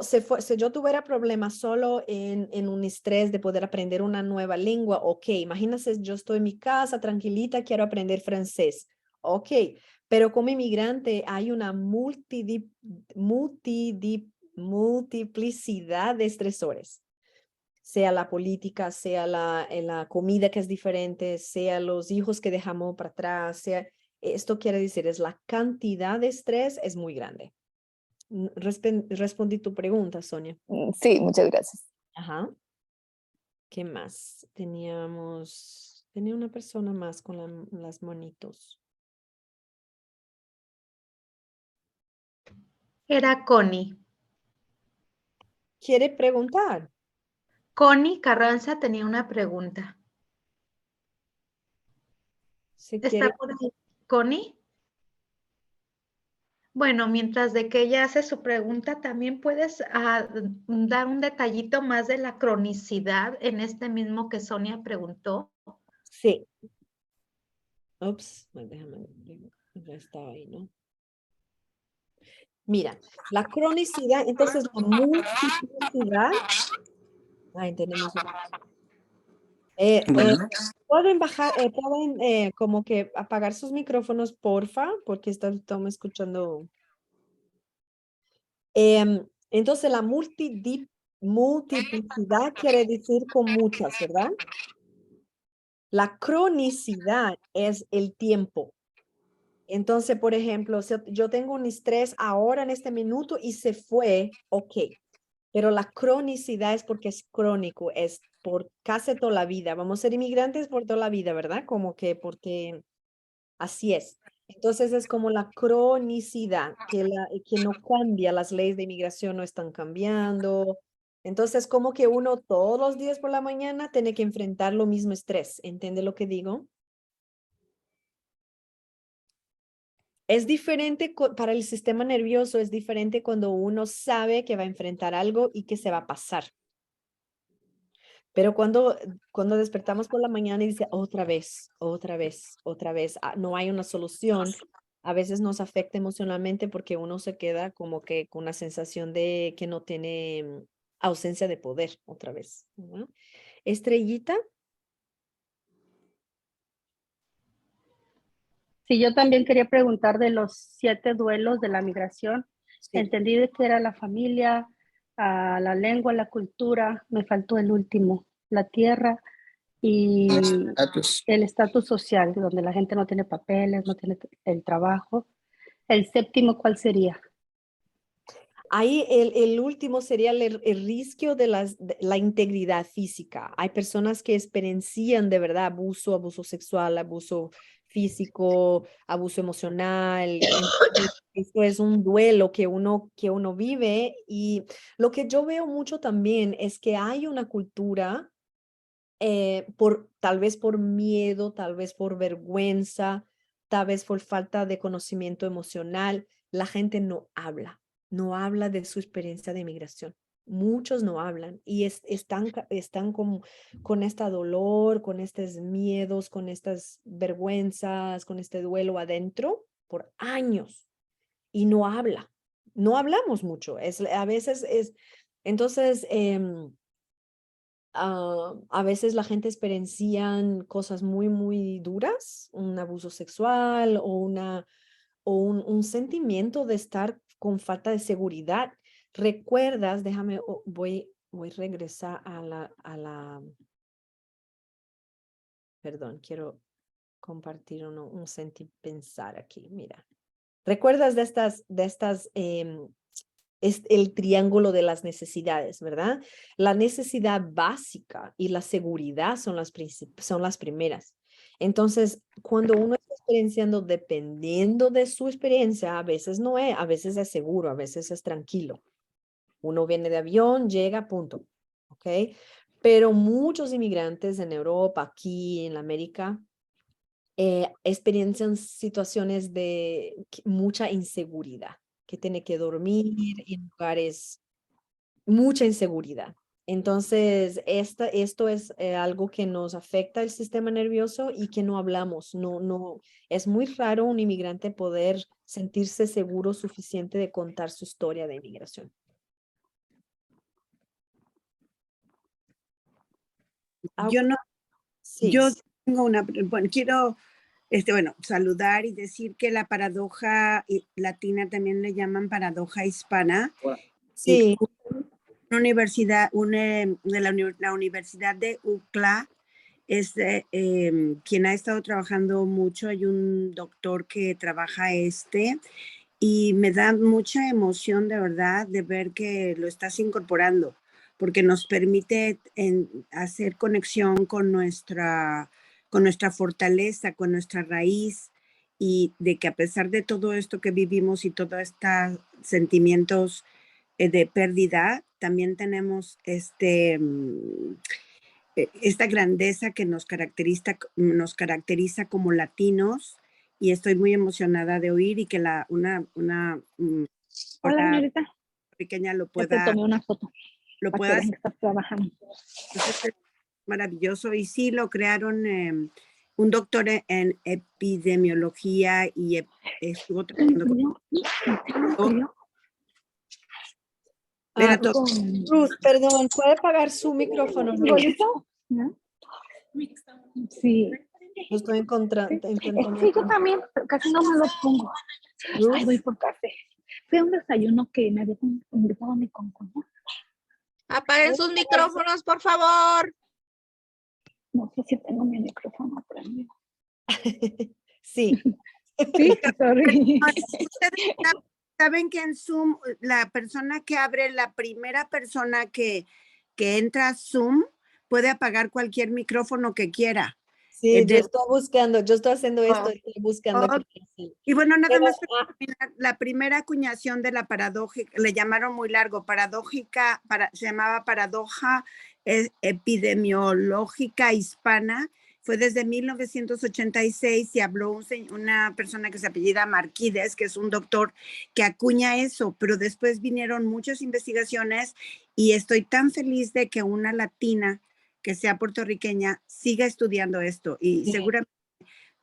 si yo tuviera problemas solo en un estrés de poder aprender una nueva lengua, ok, imagínate, yo estoy en mi casa tranquilita, quiero aprender francés, ok, pero como inmigrante hay una multiplicidad de estresores, sea la política, sea la comida que es diferente, sea los hijos que dejamos para atrás, esto quiere decir, es la cantidad de estrés es muy grande. Respondí tu pregunta, Sonia. Sí, muchas gracias. Ajá. ¿Qué más? Tenía una persona más con las manitos. Era Connie. ¿Quiere preguntar? Connie Carranza tenía una pregunta. ¿Está por ahí, Connie? Bueno, mientras de que ella hace su pregunta, también puedes dar un detallito más de la cronicidad en este mismo que Sonia preguntó. Sí. Ups, déjame, ya estaba ahí, ¿no? Mira, la cronicidad, entonces la multiplicidad. Ahí tenemos. Pueden bajar, pueden como que apagar sus micrófonos, porfa, porque estamos escuchando. Entonces la multiplicidad quiere decir con muchas, ¿verdad? La cronicidad es el tiempo. Entonces, por ejemplo, si yo tengo un estrés ahora en este minuto y se fue, ok. Pero la cronicidad es porque es crónico, es por casi toda la vida. Vamos a ser inmigrantes por toda la vida, ¿verdad? Como que porque así es. Entonces es como la cronicidad, que no cambia, las leyes de inmigración no están cambiando. Entonces como que uno todos los días por la mañana tiene que enfrentar lo mismo estrés. ¿Entiende lo que digo? Es diferente para el sistema nervioso, es diferente cuando uno sabe que va a enfrentar algo y que se va a pasar. Pero cuando despertamos por la mañana y dice otra vez, no hay una solución, a veces nos afecta emocionalmente porque uno se queda como que con la sensación de que no tiene ausencia de poder otra vez, ¿no? Estrellita, Sí, yo también quería preguntar de los 7 duelos de la migración. sí. Entendí de que era la familia, la lengua, la cultura, me faltó el último, la tierra y el estatus social, donde la gente no tiene papeles, no tiene el trabajo. El séptimo, ¿cuál sería? Ahí el último sería el riesgo de la integridad física. Hay personas que experiencian de verdad abuso sexual, abuso físico, abuso emocional. Entonces, esto es un duelo que uno vive y lo que yo veo mucho también es que hay una cultura, tal vez por miedo, tal vez por vergüenza, tal vez por falta de conocimiento emocional, la gente no habla de su experiencia de inmigración. Muchos no hablan y están con este dolor, con estos miedos, con estas vergüenzas, con este duelo adentro por años y no hablamos mucho. A veces entonces, a veces la gente experiencian cosas muy, muy duras, un abuso sexual o un sentimiento de estar con falta de seguridad. ¿Recuerdas? Déjame, voy a regresar perdón, quiero compartir un sentir pensar aquí, mira. ¿Recuerdas de estas es el triángulo de las necesidades, ¿verdad? La necesidad básica y la seguridad son las primeras. Entonces, cuando uno está experienciando, dependiendo de su experiencia, a veces no es, a veces es seguro, a veces es tranquilo. Uno viene de avión, llega, punto. ¿Ok? Pero muchos inmigrantes en Europa, aquí en América, experiencian situaciones de mucha inseguridad, que tiene que dormir en lugares, mucha inseguridad. Entonces, esto es algo que nos afecta el sistema nervioso y que no hablamos. Es muy raro un inmigrante poder sentirse seguro suficiente de contar su historia de inmigración. Yo no, Sí. yo tengo bueno, quiero, saludar y decir que la paradoja latina también le llaman paradoja hispana. Sí. Una universidad, la Universidad de UCLA es quien ha estado trabajando mucho. Hay un doctor que trabaja y me da mucha emoción de verdad de ver que lo estás incorporando, porque nos permite hacer conexión con nuestra fortaleza, con nuestra raíz, y de que a pesar de todo esto que vivimos y todos estos sentimientos de pérdida, también tenemos esta grandeza que nos caracteriza como latinos, y estoy muy emocionada de oír y que una Hola, señorita. pequeña lo Ya te pueda, tomé una foto. lo Para que pueda vean que estás trabajando. Entonces, es maravilloso. Y sí, lo crearon un doctor en epidemiología y estuvo trabajando con... Era todo. Ruth, perdón, ¿puede apagar su micrófono, Ruth? ¿Igualito? ¿No? Sí. Lo estoy intentando. Sí, yo también, pero casi no me lo pongo. Ruth. Ahí voy por café. Fui a un desayuno que me había invitado a mi compañera. Apaguen sus micrófonos, por favor. No sé si tengo mi micrófono prendido. Sí, Sí, sorry. Ustedes saben que en Zoom, la persona que abre, la primera persona que entra a Zoom puede apagar cualquier micrófono que quiera. Sí, yo estoy buscando, yo estoy haciendo esto, estoy buscando. Oh, aquí, sí. y bueno, nada Pero, más para terminar, la primera acuñación de la paradójica, le llamaron muy largo, paradójica, se llamaba paradoja epidemiológica hispana, fue desde 1986 y habló una persona que se apellida Marquides, que es un doctor que acuña eso, pero después vinieron muchas investigaciones y estoy tan feliz de que una latina que sea puertorriqueña siga estudiando esto y sí. seguramente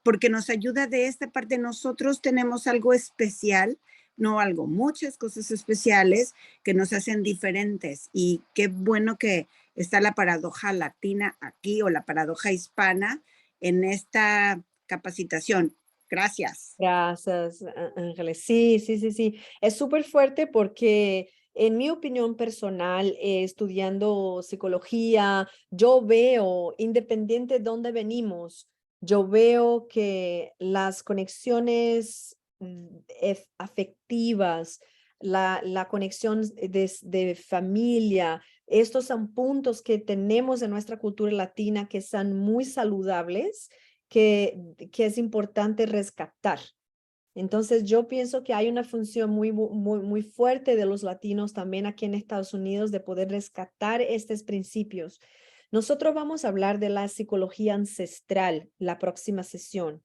porque nos ayuda de esta parte. Nosotros tenemos algo especial, no algo, muchas cosas especiales que nos hacen diferentes y qué bueno que está la paradoja latina aquí o la paradoja hispana en esta capacitación. Gracias. Gracias, Ángeles. Sí, sí, sí, sí. Es súper fuerte porque, en mi opinión personal, estudiando psicología, yo veo, independiente de dónde venimos, yo veo que las conexiones afectivas, la conexión de familia, estos son puntos que tenemos en nuestra cultura latina que son muy saludables que es importante rescatar. Entonces, yo pienso que hay una función muy fuerte de los latinos también aquí en Estados Unidos de poder rescatar estos principios. Nosotros vamos a hablar de la psicología ancestral la próxima sesión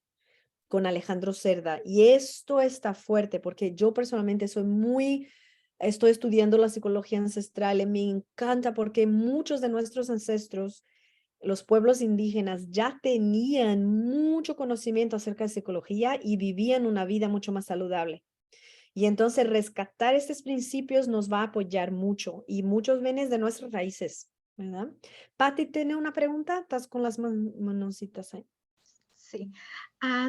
con Alejandro Cerda. Y esto está fuerte porque yo personalmente estoy estudiando la psicología ancestral y me encanta porque muchos de nuestros ancestros, los pueblos indígenas, ya tenían mucho conocimiento acerca de psicología y vivían una vida mucho más saludable. Y entonces rescatar estos principios nos va a apoyar mucho y muchos vienen de nuestras raíces, ¿verdad? Patti, ¿tiene una pregunta? ¿Estás con las manositas ahí? Sí,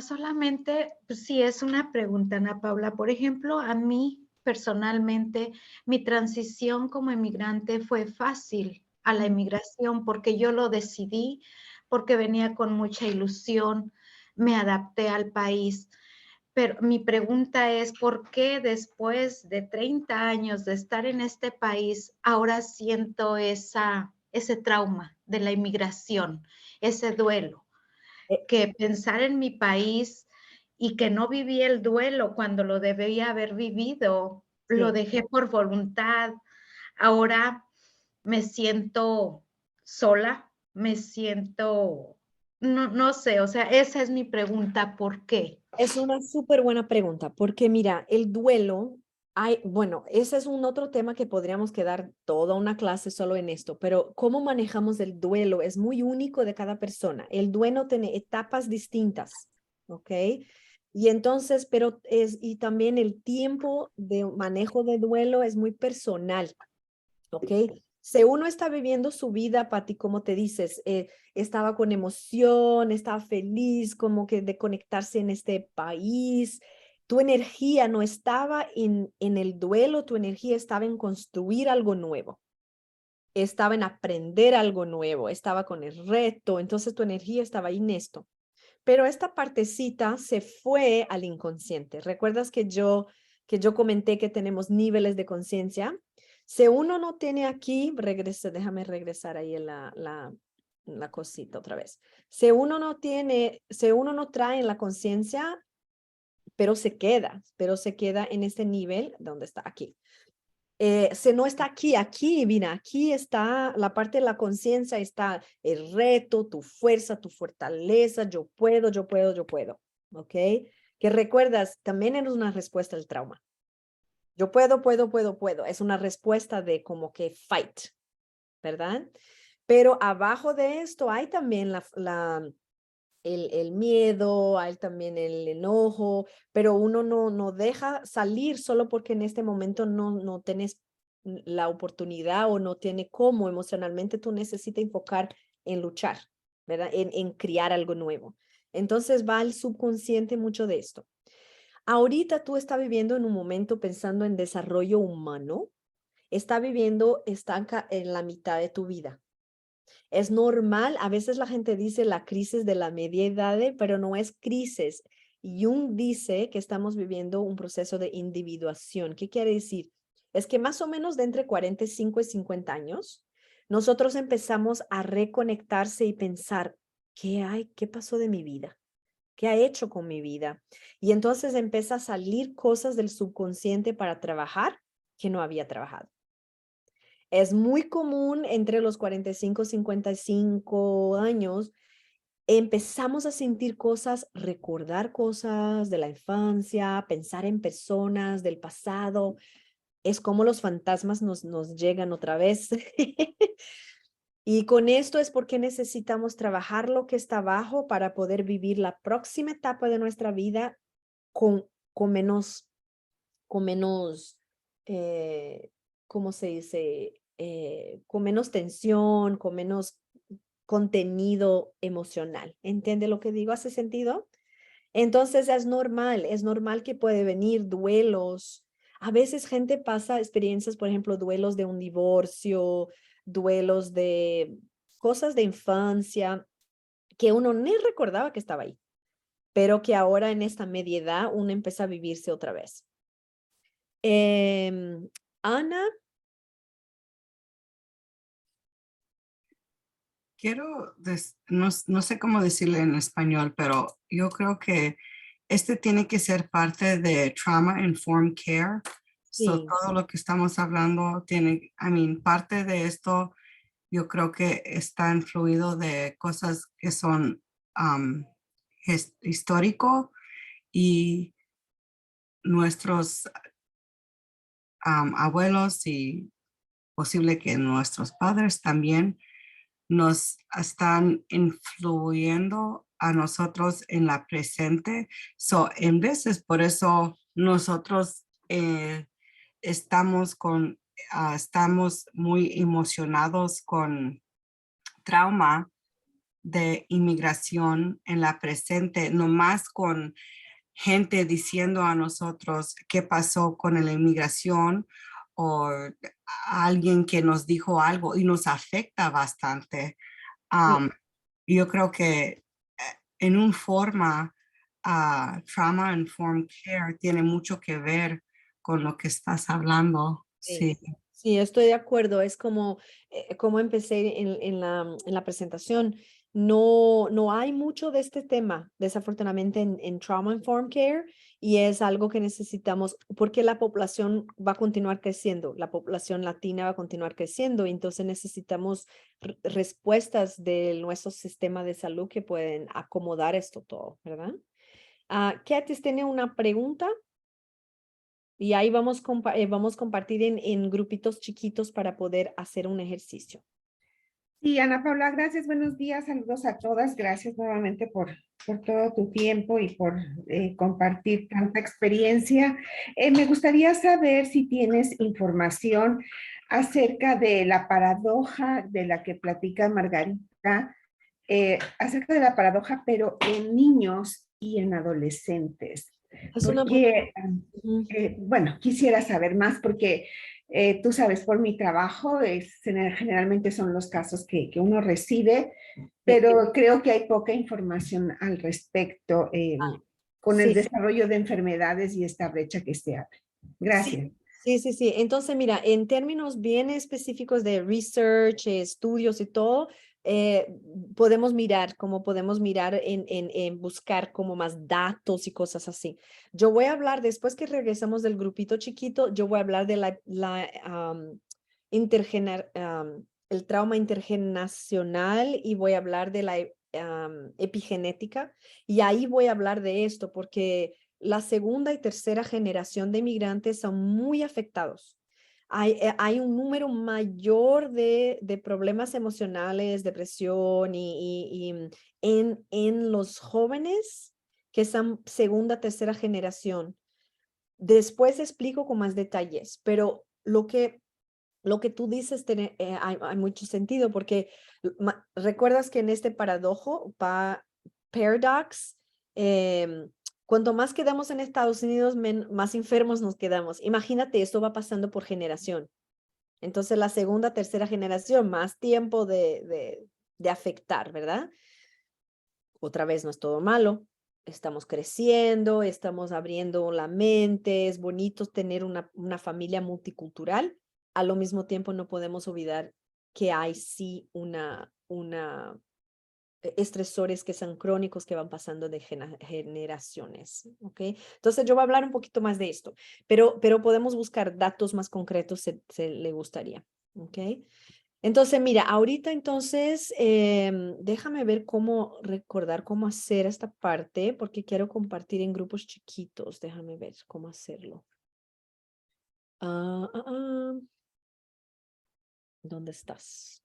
solamente pues, sí es una pregunta, Ana Paula. Por ejemplo, a mí personalmente, mi transición como emigrante fue fácil a la emigración porque yo lo decidí, porque venía con mucha ilusión, me adapté al país. Pero mi pregunta es, ¿por qué después de 30 años de estar en este país, ahora siento ese trauma de la inmigración, ese duelo? Que pensar en mi país y que no viví el duelo cuando lo debía haber vivido, lo dejé por voluntad. Ahora me siento sola, me siento, no sé, o sea, esa es mi pregunta, ¿por qué? Es una súper buena pregunta, porque mira, el duelo, bueno, ese es un otro tema que podríamos quedar toda una clase solo en esto, pero cómo manejamos el duelo es muy único de cada persona. El duelo tiene etapas distintas, ¿ok? Y entonces, y también el tiempo de manejo de duelo es muy personal, ¿ok? Si uno está viviendo su vida, Pati, como te dices, estaba con emoción, estaba feliz, como que de conectarse en este país, tu energía no estaba en el duelo, tu energía estaba en construir algo nuevo, estaba en aprender algo nuevo, estaba con el reto, entonces tu energía estaba ahí en esto. Pero esta partecita se fue al inconsciente. ¿Recuerdas que yo comenté que tenemos niveles de conciencia? Si uno no tiene aquí, déjame regresar ahí en la cosita otra vez. Si uno no trae en la conciencia, pero se queda en este nivel donde está aquí. Si no está aquí, mira, aquí está la parte de la conciencia, está el reto, tu fuerza, tu fortaleza, yo puedo, ¿ok? Que recuerdas, también es una respuesta al trauma. Yo puedo, es una respuesta de como que fight, ¿verdad? Pero abajo de esto hay también el miedo, hay también el enojo, pero uno no deja salir solo porque en este momento no tienes la oportunidad o no tiene cómo emocionalmente, tú necesitas enfocar en luchar, ¿verdad? En crear algo nuevo. Entonces va al subconsciente mucho de esto. Ahorita tú estás viviendo en un momento pensando en desarrollo humano, está viviendo estanca en la mitad de tu vida. Es normal, a veces la gente dice la crisis de la media edad, pero no es crisis, Jung dice que estamos viviendo un proceso de individuación. ¿Qué quiere decir? Es que más o menos de entre 45 y 50 años, nosotros empezamos a reconectarse y pensar, ¿qué hay? ¿Qué pasó de mi vida? ¿Qué ha hecho con mi vida? Y entonces empieza a salir cosas del subconsciente para trabajar que no había trabajado. Es muy común entre los 45 y 55 años, empezamos a sentir cosas, recordar cosas de la infancia, pensar en personas del pasado. Es como los fantasmas nos llegan otra vez. Y con esto es porque necesitamos trabajar lo que está abajo para poder vivir la próxima etapa de nuestra vida con, con menos, con menos, ¿cómo se dice? Con menos tensión, con menos contenido emocional. ¿Entiende lo que digo? ¿Hace sentido? Entonces es normal que puede venir duelos. A veces gente pasa experiencias, por ejemplo, duelos de un divorcio, duelos de cosas de infancia que uno ni recordaba que estaba ahí, pero que ahora en esta media edad uno empieza a vivirse otra vez. Ana. No sé cómo decirle en español, pero yo creo que este tiene que ser parte de Trauma Informed Care. So, Sí. todo lo que estamos hablando tiene, parte de esto, yo creo que está influido de cosas que son histórico y nuestros abuelos y posible que nuestros padres también nos están influyendo a nosotros en la presente. So, en veces por eso nosotros estamos muy emocionados con trauma de inmigración en la presente, no más con gente diciendo a nosotros qué pasó con la inmigración o alguien que nos dijo algo y nos afecta bastante. Yo creo que en una forma, Trauma Informed Care tiene mucho que ver con lo que estás hablando. Sí. Sí, estoy de acuerdo. Es como empecé en la presentación. No hay mucho de este tema, desafortunadamente, en Trauma Informed Care, y es algo que necesitamos porque la población va a continuar creciendo, la población latina va a continuar creciendo, y entonces necesitamos respuestas de nuestro sistema de salud que pueden acomodar esto todo, ¿verdad? Katis tiene una pregunta. Y ahí vamos a compartir en grupitos chiquitos para poder hacer un ejercicio. Sí, Ana Paula, gracias, buenos días, saludos a todas, gracias nuevamente por todo tu tiempo y por compartir tanta experiencia. Me gustaría saber si tienes información acerca de la paradoja de la que platica Margarita, acerca de la paradoja, pero en niños y en adolescentes. Porque, bueno, quisiera saber más porque tú sabes, por mi trabajo, generalmente son los casos que uno recibe, pero creo que hay poca información al respecto con el desarrollo de enfermedades y esta brecha que se abre. Gracias. Sí. Entonces, mira, en términos bien específicos de research, estudios y todo, podemos mirar en buscar como más datos y cosas así. Yo voy a hablar, después que regresamos del grupito chiquito, yo voy a hablar de el trauma intergeneracional y voy a hablar de la epigenética, y ahí voy a hablar de esto porque la segunda y tercera generación de inmigrantes son muy afectados. Hay un número mayor de problemas emocionales, depresión en los jóvenes que son segunda, tercera generación. Después explico con más detalles, pero lo que tú dices hay mucho sentido porque recuerdas que en este paradox, cuanto más quedamos en Estados Unidos, más enfermos nos quedamos. Imagínate, esto va pasando por generación. Entonces, la segunda, tercera generación, más tiempo de afectar, ¿verdad? Otra vez, no es todo malo. estamos creciendo, estamos abriendo la mente, es bonito tener una familia multicultural. A lo mismo tiempo no podemos olvidar que hay sí estresores que son crónicos que van pasando de generaciones, ¿ok? Entonces yo voy a hablar un poquito más de esto, pero podemos buscar datos más concretos si le gustaría, ¿ok? Entonces, mira, ahorita entonces, déjame ver recordar cómo hacer esta parte, porque quiero compartir en grupos chiquitos. Déjame ver cómo hacerlo. ¿Dónde estás?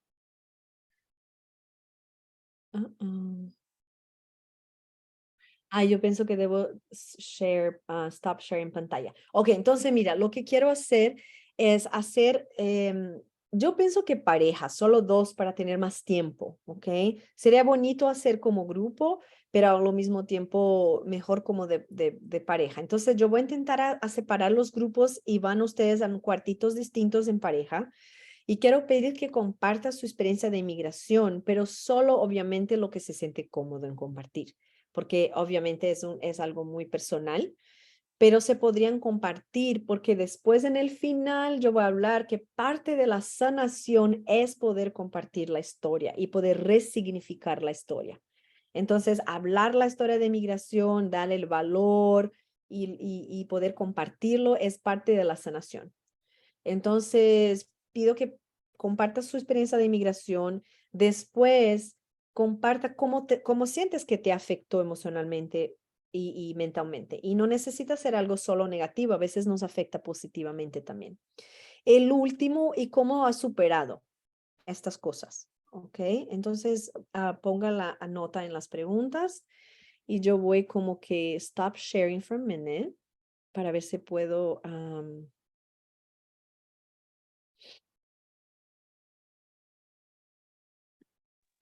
Yo pienso que debo stop sharing pantalla. Ok, entonces mira, lo que quiero hacer es hacer, yo pienso que pareja, solo 2 para tener más tiempo, ¿ok? Sería bonito hacer como grupo, pero al mismo tiempo mejor como de pareja. Entonces yo voy a intentar a separar los grupos y van ustedes a cuartitos distintos en pareja. Y quiero pedir que comparta su experiencia de inmigración, pero solo obviamente lo que se siente cómodo en compartir, porque obviamente es algo muy personal, pero se podrían compartir porque después en el final yo voy a hablar que parte de la sanación es poder compartir la historia y poder resignificar la historia. Entonces, hablar la historia de migración, darle el valor y poder compartirlo es parte de la sanación. Entonces, pido que comparta su experiencia de inmigración. Después, comparta cómo sientes que te afectó emocionalmente y mentalmente. Y no necesita ser algo solo negativo, a veces nos afecta positivamente también. El último, y cómo has superado estas cosas. ¿Ok? Entonces, ponga la nota en las preguntas y yo voy como que stop sharing for a minute para ver si puedo...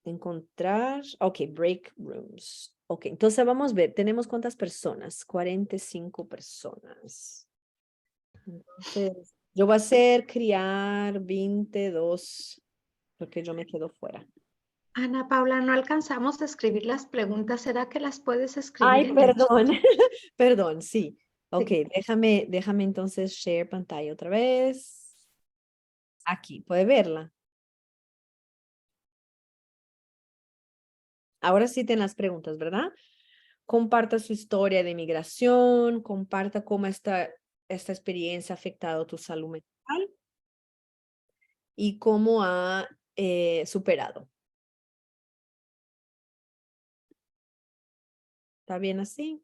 encontrar, ok, break rooms. Ok, entonces vamos a ver, tenemos cuántas personas, 45 personas. Entonces, yo voy a hacer criar 22, porque yo me quedo fuera. Ana Paula, no alcanzamos a escribir las preguntas. ¿Será que las puedes escribir Ay, en el perdón, chat? perdón, sí. Ok, Sí. déjame entonces share pantalla otra vez. Aquí, puede verla. Ahora sí tienen las preguntas, ¿verdad? Comparta su historia de migración, comparta cómo esta experiencia ha afectado tu salud mental y cómo ha superado. ¿Está bien así?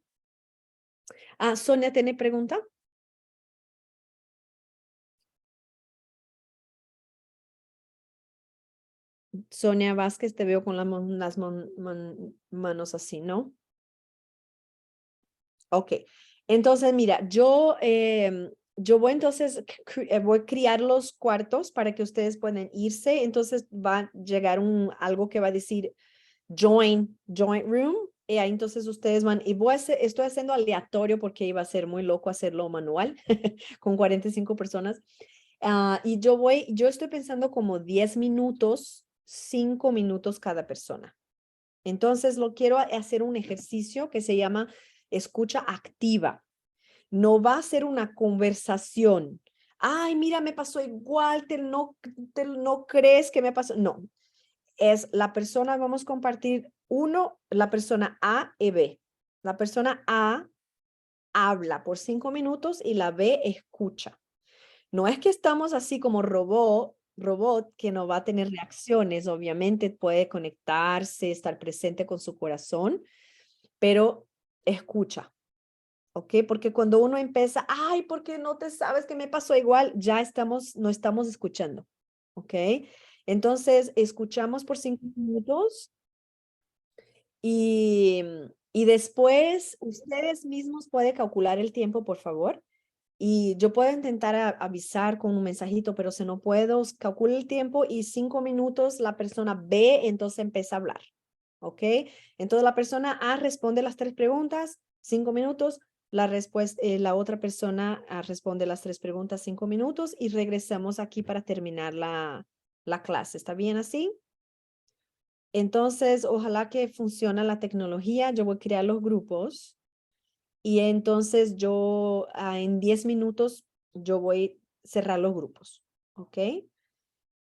Sonia, ¿tiene pregunta? Sonia Vázquez, te veo con las manos así, ¿no? Ok, entonces mira, yo voy entonces, voy a crear los cuartos para que ustedes puedan irse, entonces va a llegar algo que va a decir joint room, y ahí entonces ustedes van, y estoy haciendo aleatorio porque iba a ser muy loco hacerlo manual, con 45 personas, y yo estoy pensando como 10 minutos, 5 minutos cada persona. Entonces lo quiero hacer un ejercicio que se llama escucha activa. No va a ser una conversación. Ay, mira, me pasó igual, no crees que me pasó. No, es la persona, vamos a compartir la persona A y B. La persona A habla por 5 minutos y la B escucha. No es que estamos así como robot que no va a tener reacciones, obviamente puede conectarse, estar presente con su corazón, pero escucha, ¿ok? Porque cuando uno empieza, ay, ¿por qué no te sabes que me pasó igual? Ya no estamos escuchando, ¿ok? Entonces, escuchamos por 5 minutos y después ustedes mismos pueden calcular el tiempo, por favor. Y yo puedo intentar avisar con un mensajito, pero si no puedo, calcula el tiempo y 5 minutos la persona B entonces empieza a hablar. ¿Ok? Entonces la persona A responde las 3 preguntas, 5 minutos. La otra persona responde las 3 preguntas, 5 minutos y regresamos aquí para terminar la clase. ¿Está bien así? Entonces, ojalá que funcione la tecnología. Yo voy a crear los grupos y entonces yo en 10 minutos yo voy a cerrar los grupos. ¿Ok?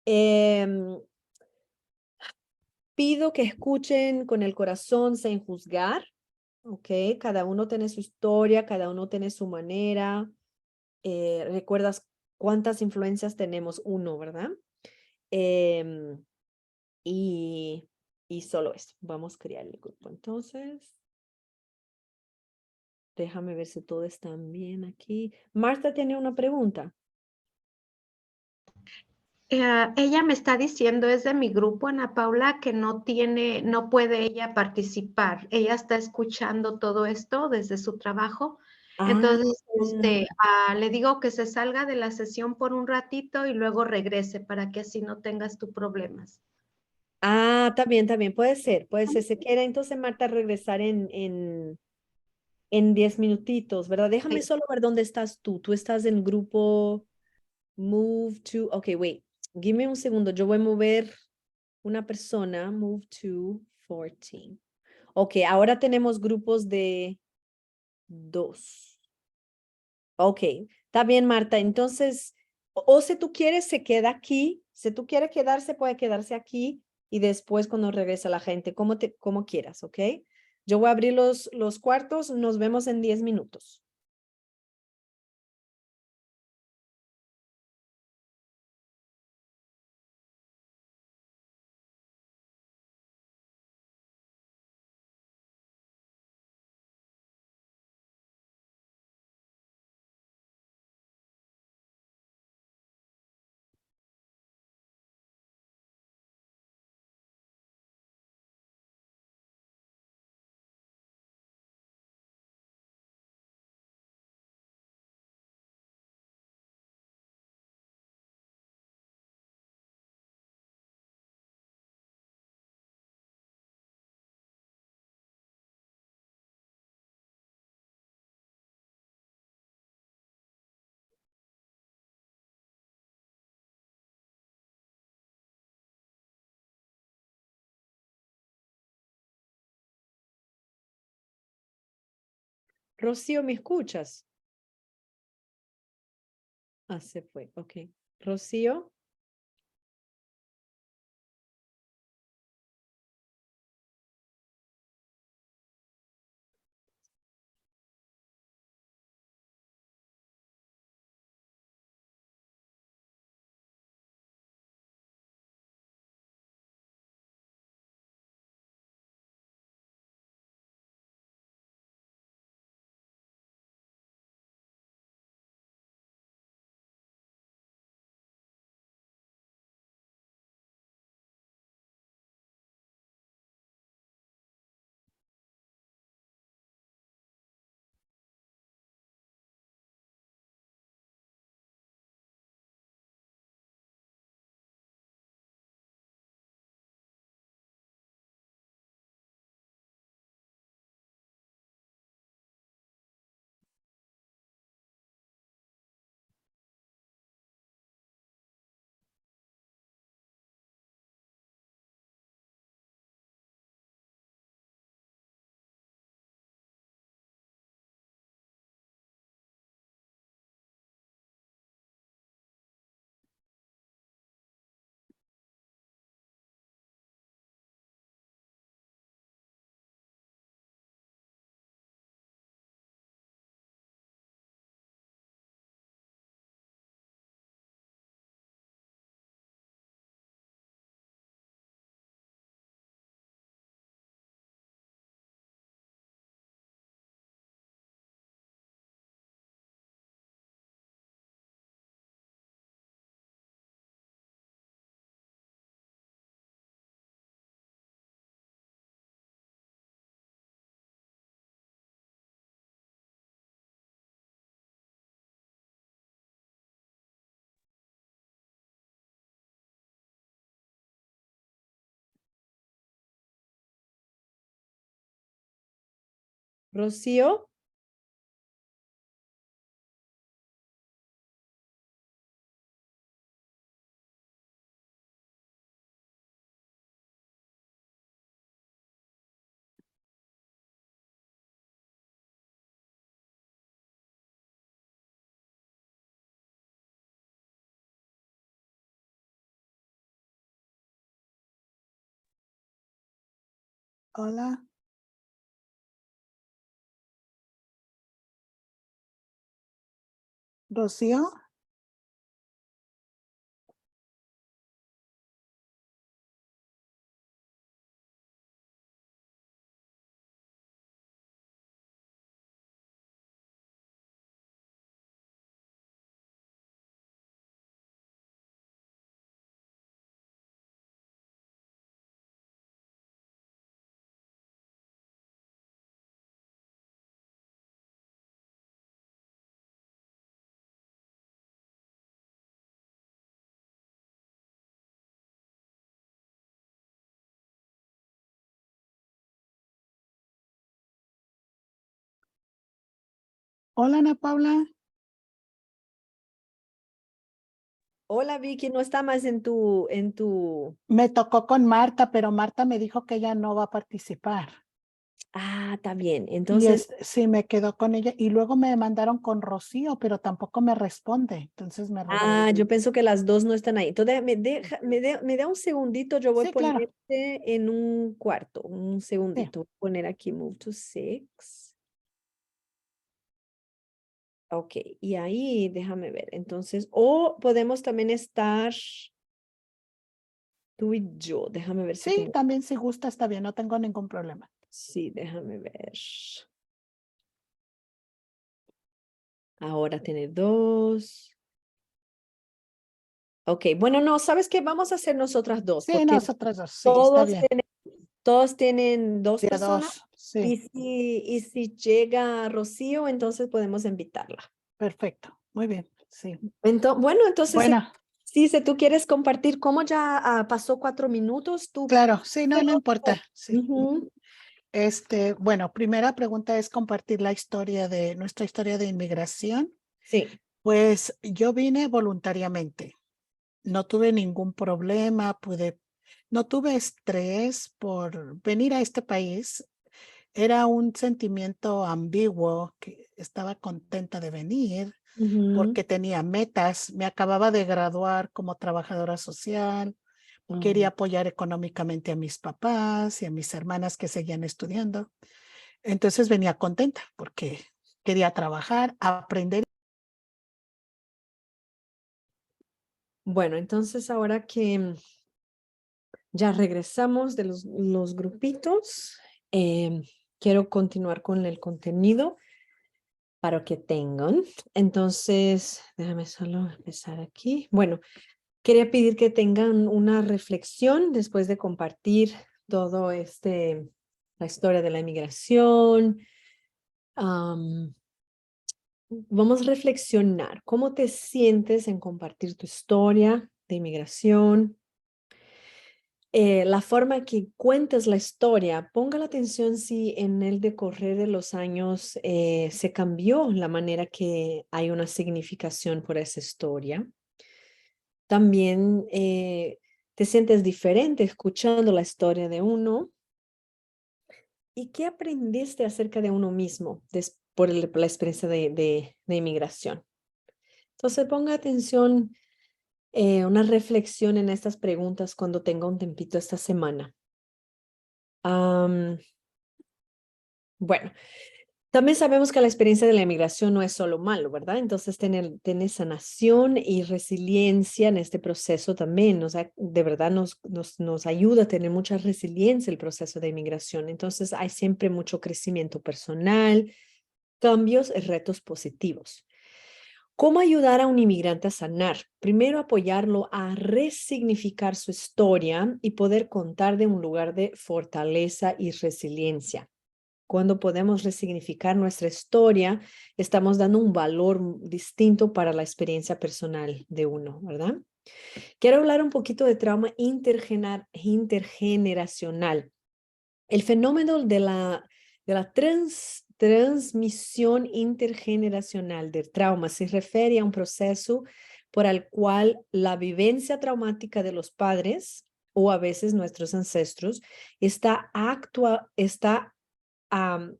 Em, pido que escuchen con el corazón sin juzgar. ¿Ok? Cada uno tiene su historia, cada uno tiene su manera. ¿Recuerdas cuántas influencias tenemos? Uno, ¿verdad? Em, y, y solo eso. Vamos a crear el grupo. Entonces, déjame ver si todo está bien aquí. Marta tiene una pregunta. Ella me está diciendo, es de mi grupo, Ana Paula, que no puede ella participar. Ella está escuchando todo esto desde su trabajo. Entonces, le digo que se salga de la sesión por un ratito y luego regrese para que así no tengas tus problemas. También, puede ser, se quiere entonces Marta regresar en 10 minutitos, ¿verdad? Déjame Sí. solo ver dónde estás tú. Tú estás en grupo move to, ok, wait, give me un segundo, yo voy a mover una persona, move to 14. Ok, ahora tenemos grupos de 2. Ok, está bien, Marta. Entonces, o si tú quieres, se queda aquí. Si tú quieres quedarse, puede quedarse aquí y después cuando regresa la gente, como quieras, ¿ok? Yo voy a abrir los cuartos. Nos vemos en 10 minutos. Rocío, ¿me escuchas? Se fue, ok. Rocío. Rocío. Hola. Rocío. Hola, Ana Paula. Hola Vicky, no está más en tu... Me tocó con Marta, pero Marta me dijo que ella no va a participar. Ah, está bien. Y Entonces, sí, me quedó con ella. Y luego me mandaron con Rocío, pero tampoco me responde. Entonces me regresé. yo pienso que las dos no están ahí. Entonces, me da un segundito, yo voy a Sí, claro. ponerte en un cuarto. Un Sí. segundito. Voy a poner aquí Move to 6. Ok, y ahí déjame ver. Entonces, o podemos también estar tú y yo. Déjame ver si Sí, tengo. también si gusta está bien, no tengo ningún problema. Sí, déjame ver. Ahora tiene 2. Ok, bueno, no, ¿sabes qué? Vamos a hacer nosotras dos, Sí, porque nosotros dos, sí, está bien. todos tienen 2 De a personas. dos, sí, Y si llega Rocío, entonces podemos invitarla. perfecto. Muy bien, sí. Bueno, entonces, Bueno, si tú quieres compartir, ¿cómo ya pasó 4 minutos? Tú. claro, sí, no importa. Sí. Ujú. Bueno, primera pregunta es compartir nuestra historia de inmigración. Sí. Pues yo vine voluntariamente. No tuve ningún problema, no tuve estrés por venir a este país. Era un sentimiento ambiguo, que estaba contenta de venir Ujú. porque tenía metas. Me acababa de graduar como trabajadora social. Quería apoyar económicamente a mis papás y a mis hermanas que seguían estudiando. Entonces venía contenta porque quería trabajar, aprender. Bueno, entonces ahora que ya regresamos de los grupitos, quiero continuar con el contenido para que tengan. Entonces, déjame solo empezar aquí. Bueno, quería pedir que tengan una reflexión después de compartir todo la historia de la inmigración. Vamos a reflexionar. ¿Cómo te sientes en compartir tu historia de inmigración? La forma que cuentas la historia, ponga la atención si en el decorrer de los años se cambió la manera que hay una significación por esa historia. También te sientes diferente escuchando la historia de uno. ¿Y qué aprendiste acerca de uno mismo por la experiencia de inmigración? Entonces ponga atención, una reflexión en estas preguntas cuando tenga un tempito esta semana. Bueno, también sabemos que la experiencia de la inmigración no es solo malo, ¿verdad? Entonces, tener sanación y resiliencia en este proceso también de verdad nos ayuda a tener mucha resiliencia el proceso de inmigración. Entonces, hay siempre mucho crecimiento personal, cambios y retos positivos. ¿Cómo ayudar a un inmigrante a sanar? Primero, apoyarlo a resignificar su historia y poder contar de un lugar de fortaleza y resiliencia. Cuando podemos resignificar nuestra historia, estamos dando un valor distinto para la experiencia personal de uno, ¿verdad? Quiero hablar un poquito de trauma intergeneracional. El fenómeno de la transmisión intergeneracional del trauma se refiere a un proceso por el cual la vivencia traumática de los padres o a veces nuestros ancestros está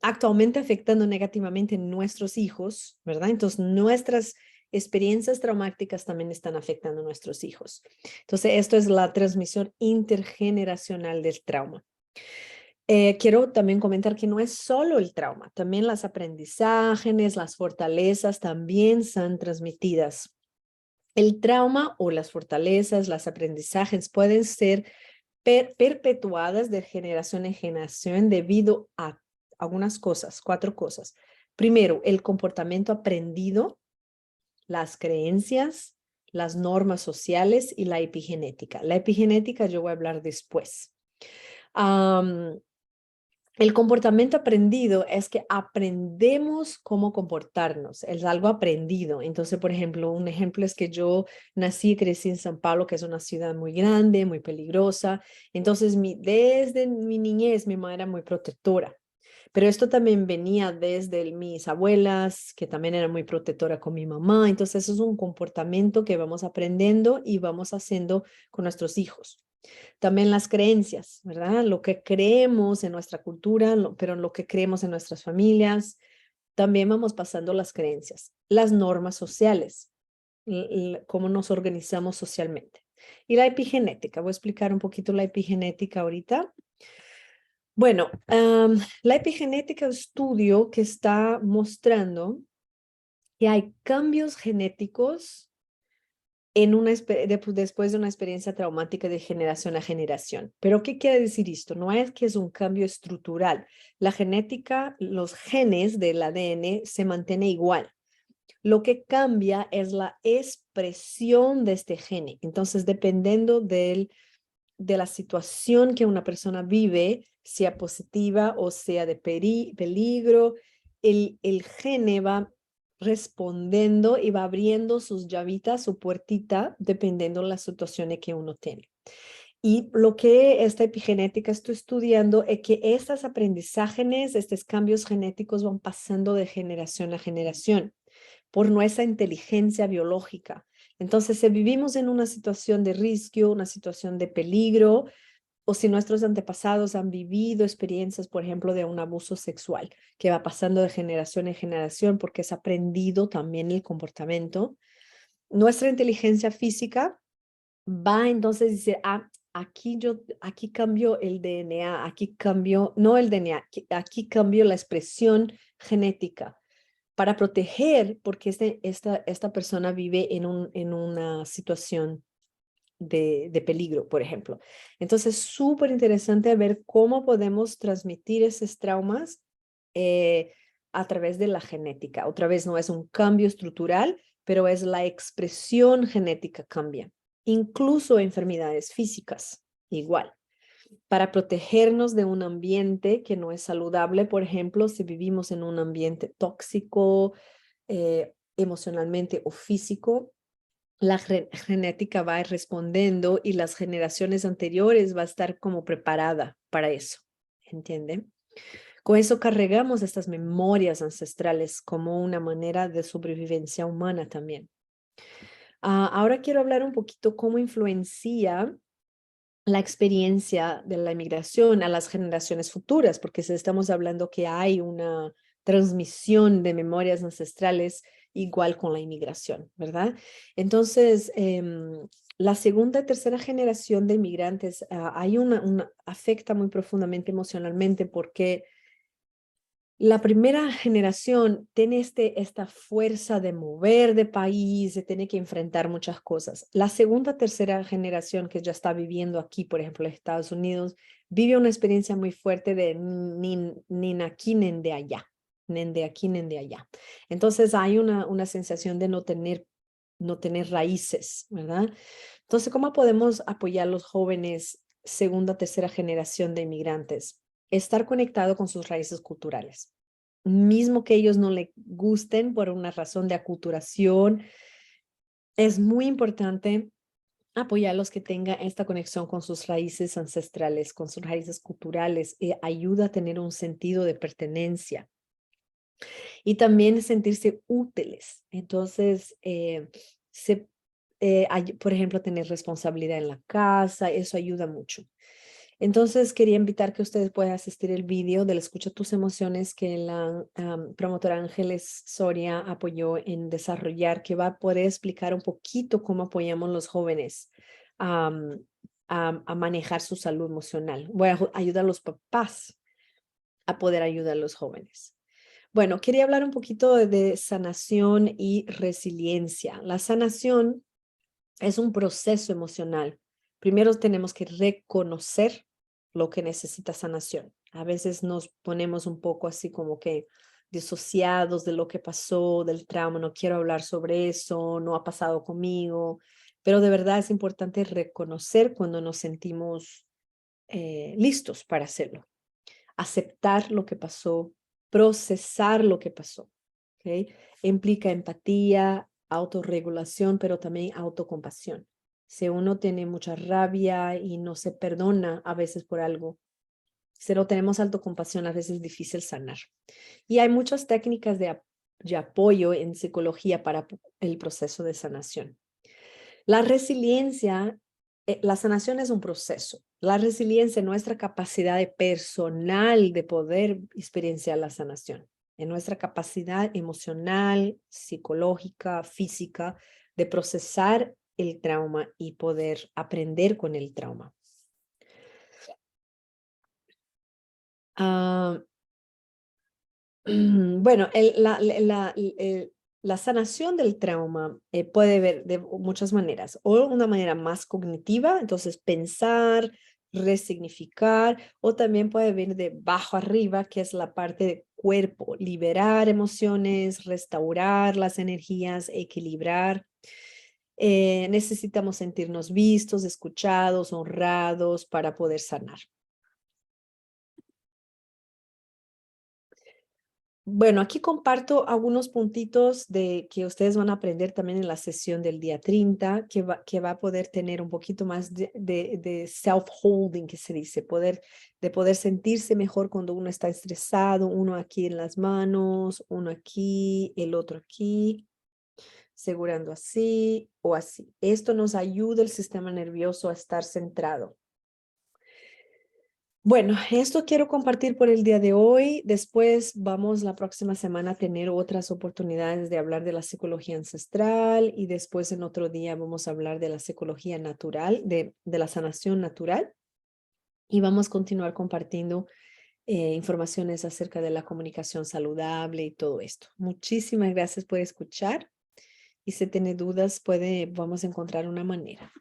actualmente afectando negativamente a nuestros hijos, ¿verdad? Entonces, nuestras experiencias traumáticas también están afectando a nuestros hijos. Entonces, esto es la transmisión intergeneracional del trauma. quiero también comentar que no es solo el trauma, también las aprendizajes, las fortalezas también son transmitidas. El trauma o las fortalezas, los aprendizajes pueden ser perpetuadas de generación en generación debido a algunas cosas, 4 cosas. Primero, el comportamiento aprendido, las creencias, las normas sociales y la epigenética. La epigenética yo voy a hablar después. El comportamiento aprendido es que aprendemos cómo comportarnos, es algo aprendido. Entonces, por ejemplo, un ejemplo es que yo nací y crecí en São Paulo, que es una ciudad muy grande, muy peligrosa. Entonces, desde mi niñez, mi mamá era muy protectora. Pero esto también venía desde mis abuelas, que también eran muy protectora con mi mamá. Entonces, eso es un comportamiento que vamos aprendiendo y vamos haciendo con nuestros hijos. También las creencias, ¿verdad? Lo que creemos en nuestra cultura, pero lo que creemos en nuestras familias, también vamos pasando las creencias. Las normas sociales, cómo nos organizamos socialmente. Y la epigenética, voy a explicar un poquito la epigenética ahorita. Bueno, la epigenética es un estudio que está mostrando que hay cambios genéticos después de una experiencia traumática de generación a generación. ¿Pero qué quiere decir esto? No es que es un cambio estructural. La genética, los genes del ADN se mantiene igual. Lo que cambia es la expresión de este gene. Entonces, dependiendo de la situación que una persona vive, sea positiva o sea de peligro, el gene va respondiendo y va abriendo sus llavitas, su puertita, dependiendo de las situaciones que uno tiene. Y lo que esta epigenética está estudiando es que estos aprendizajes, estos cambios genéticos van pasando de generación a generación por nuestra inteligencia biológica. Entonces, si vivimos en una situación de riesgo, una situación de peligro, o si nuestros antepasados han vivido experiencias, por ejemplo, de un abuso sexual, que va pasando de generación en generación porque es aprendido también el comportamiento, nuestra inteligencia física va entonces a decir, aquí cambió el DNA, aquí cambió, no el DNA, aquí cambió la expresión genética para proteger, porque esta persona vive en una situación de peligro, por ejemplo. Entonces, súper interesante ver cómo podemos transmitir esos traumas a través de la genética. Otra vez, no es un cambio estructural, pero es la expresión genética cambia. Incluso enfermedades físicas, igual. Para protegernos de un ambiente que no es saludable, por ejemplo, si vivimos en un ambiente tóxico, emocionalmente o físico, la genética va a ir respondiendo y las generaciones anteriores va a estar como preparada para eso, ¿entienden? Con eso cargamos estas memorias ancestrales como una manera de sobrevivencia humana también. Ahora quiero hablar un poquito cómo influencia la experiencia de la inmigración a las generaciones futuras, porque si estamos hablando que hay una transmisión de memorias ancestrales igual con la inmigración, ¿verdad? Entonces, la segunda y tercera generación de inmigrantes afecta muy profundamente emocionalmente porque la primera generación tiene esta fuerza de mover de país, de tener que enfrentar muchas cosas. La segunda, tercera generación que ya está viviendo aquí, por ejemplo, en Estados Unidos, vive una experiencia muy fuerte de ni aquí ni de allá, ni de aquí ni de allá. Entonces hay una sensación de no tener raíces, ¿verdad? Entonces, ¿cómo podemos apoyar a los jóvenes segunda, tercera generación de inmigrantes? Estar conectado con sus raíces culturales. Mismo que ellos no le gusten por una razón de aculturación, es muy importante apoyar a los que tengan esta conexión con sus raíces ancestrales, con sus raíces culturales, ayuda a tener un sentido de pertenencia y también sentirse útiles. Entonces, por ejemplo, tener responsabilidad en la casa, eso ayuda mucho. Entonces, quería invitar que ustedes puedan asistir el vídeo del Escucha tus emociones que la promotora Ángeles Soria apoyó en desarrollar, que va a poder explicar un poquito cómo apoyamos los jóvenes a manejar su salud emocional. Voy a ayudar a los papás a poder ayudar a los jóvenes. Bueno, quería hablar un poquito de sanación y resiliencia. La sanación es un proceso emocional. Primero tenemos que reconocer lo que necesita sanación. A veces nos ponemos un poco así como que disociados de lo que pasó, del trauma, no quiero hablar sobre eso, no ha pasado conmigo, pero de verdad es importante reconocer cuando nos sentimos listos para hacerlo. Aceptar lo que pasó, procesar lo que pasó. ¿Okay? Implica empatía, autorregulación, pero también autocompasión. Si uno tiene mucha rabia y no se perdona a veces por algo, si no tenemos autocompasión, a veces es difícil sanar. Y hay muchas técnicas de apoyo en psicología para el proceso de sanación. La resiliencia, la sanación es un proceso. La resiliencia es nuestra capacidad personal de poder experienciar la sanación. En nuestra capacidad emocional, psicológica, física, de procesar el trauma y poder aprender con el trauma. Bueno, la sanación del trauma puede ver de muchas maneras, o una manera más cognitiva, entonces pensar, resignificar, o también puede venir de bajo arriba, que es la parte del cuerpo, liberar emociones, restaurar las energías, equilibrar. Necesitamos sentirnos vistos, escuchados, honrados para poder sanar. Bueno, aquí comparto algunos puntitos de que ustedes van a aprender también en la sesión del día 30, que va a poder tener un poquito más de self-holding, que se dice, de poder sentirse mejor cuando uno está estresado, uno aquí en las manos, uno aquí, el otro aquí, asegurando así o así. Esto nos ayuda el sistema nervioso a estar centrado. Bueno, esto quiero compartir por el día de hoy. Después vamos la próxima semana a tener otras oportunidades de hablar de la psicología ancestral y después en otro día vamos a hablar de la psicología natural, de la sanación natural. Y vamos a continuar compartiendo informaciones acerca de la comunicación saludable y todo esto. Muchísimas gracias por escuchar y si tiene dudas vamos a encontrar una manera.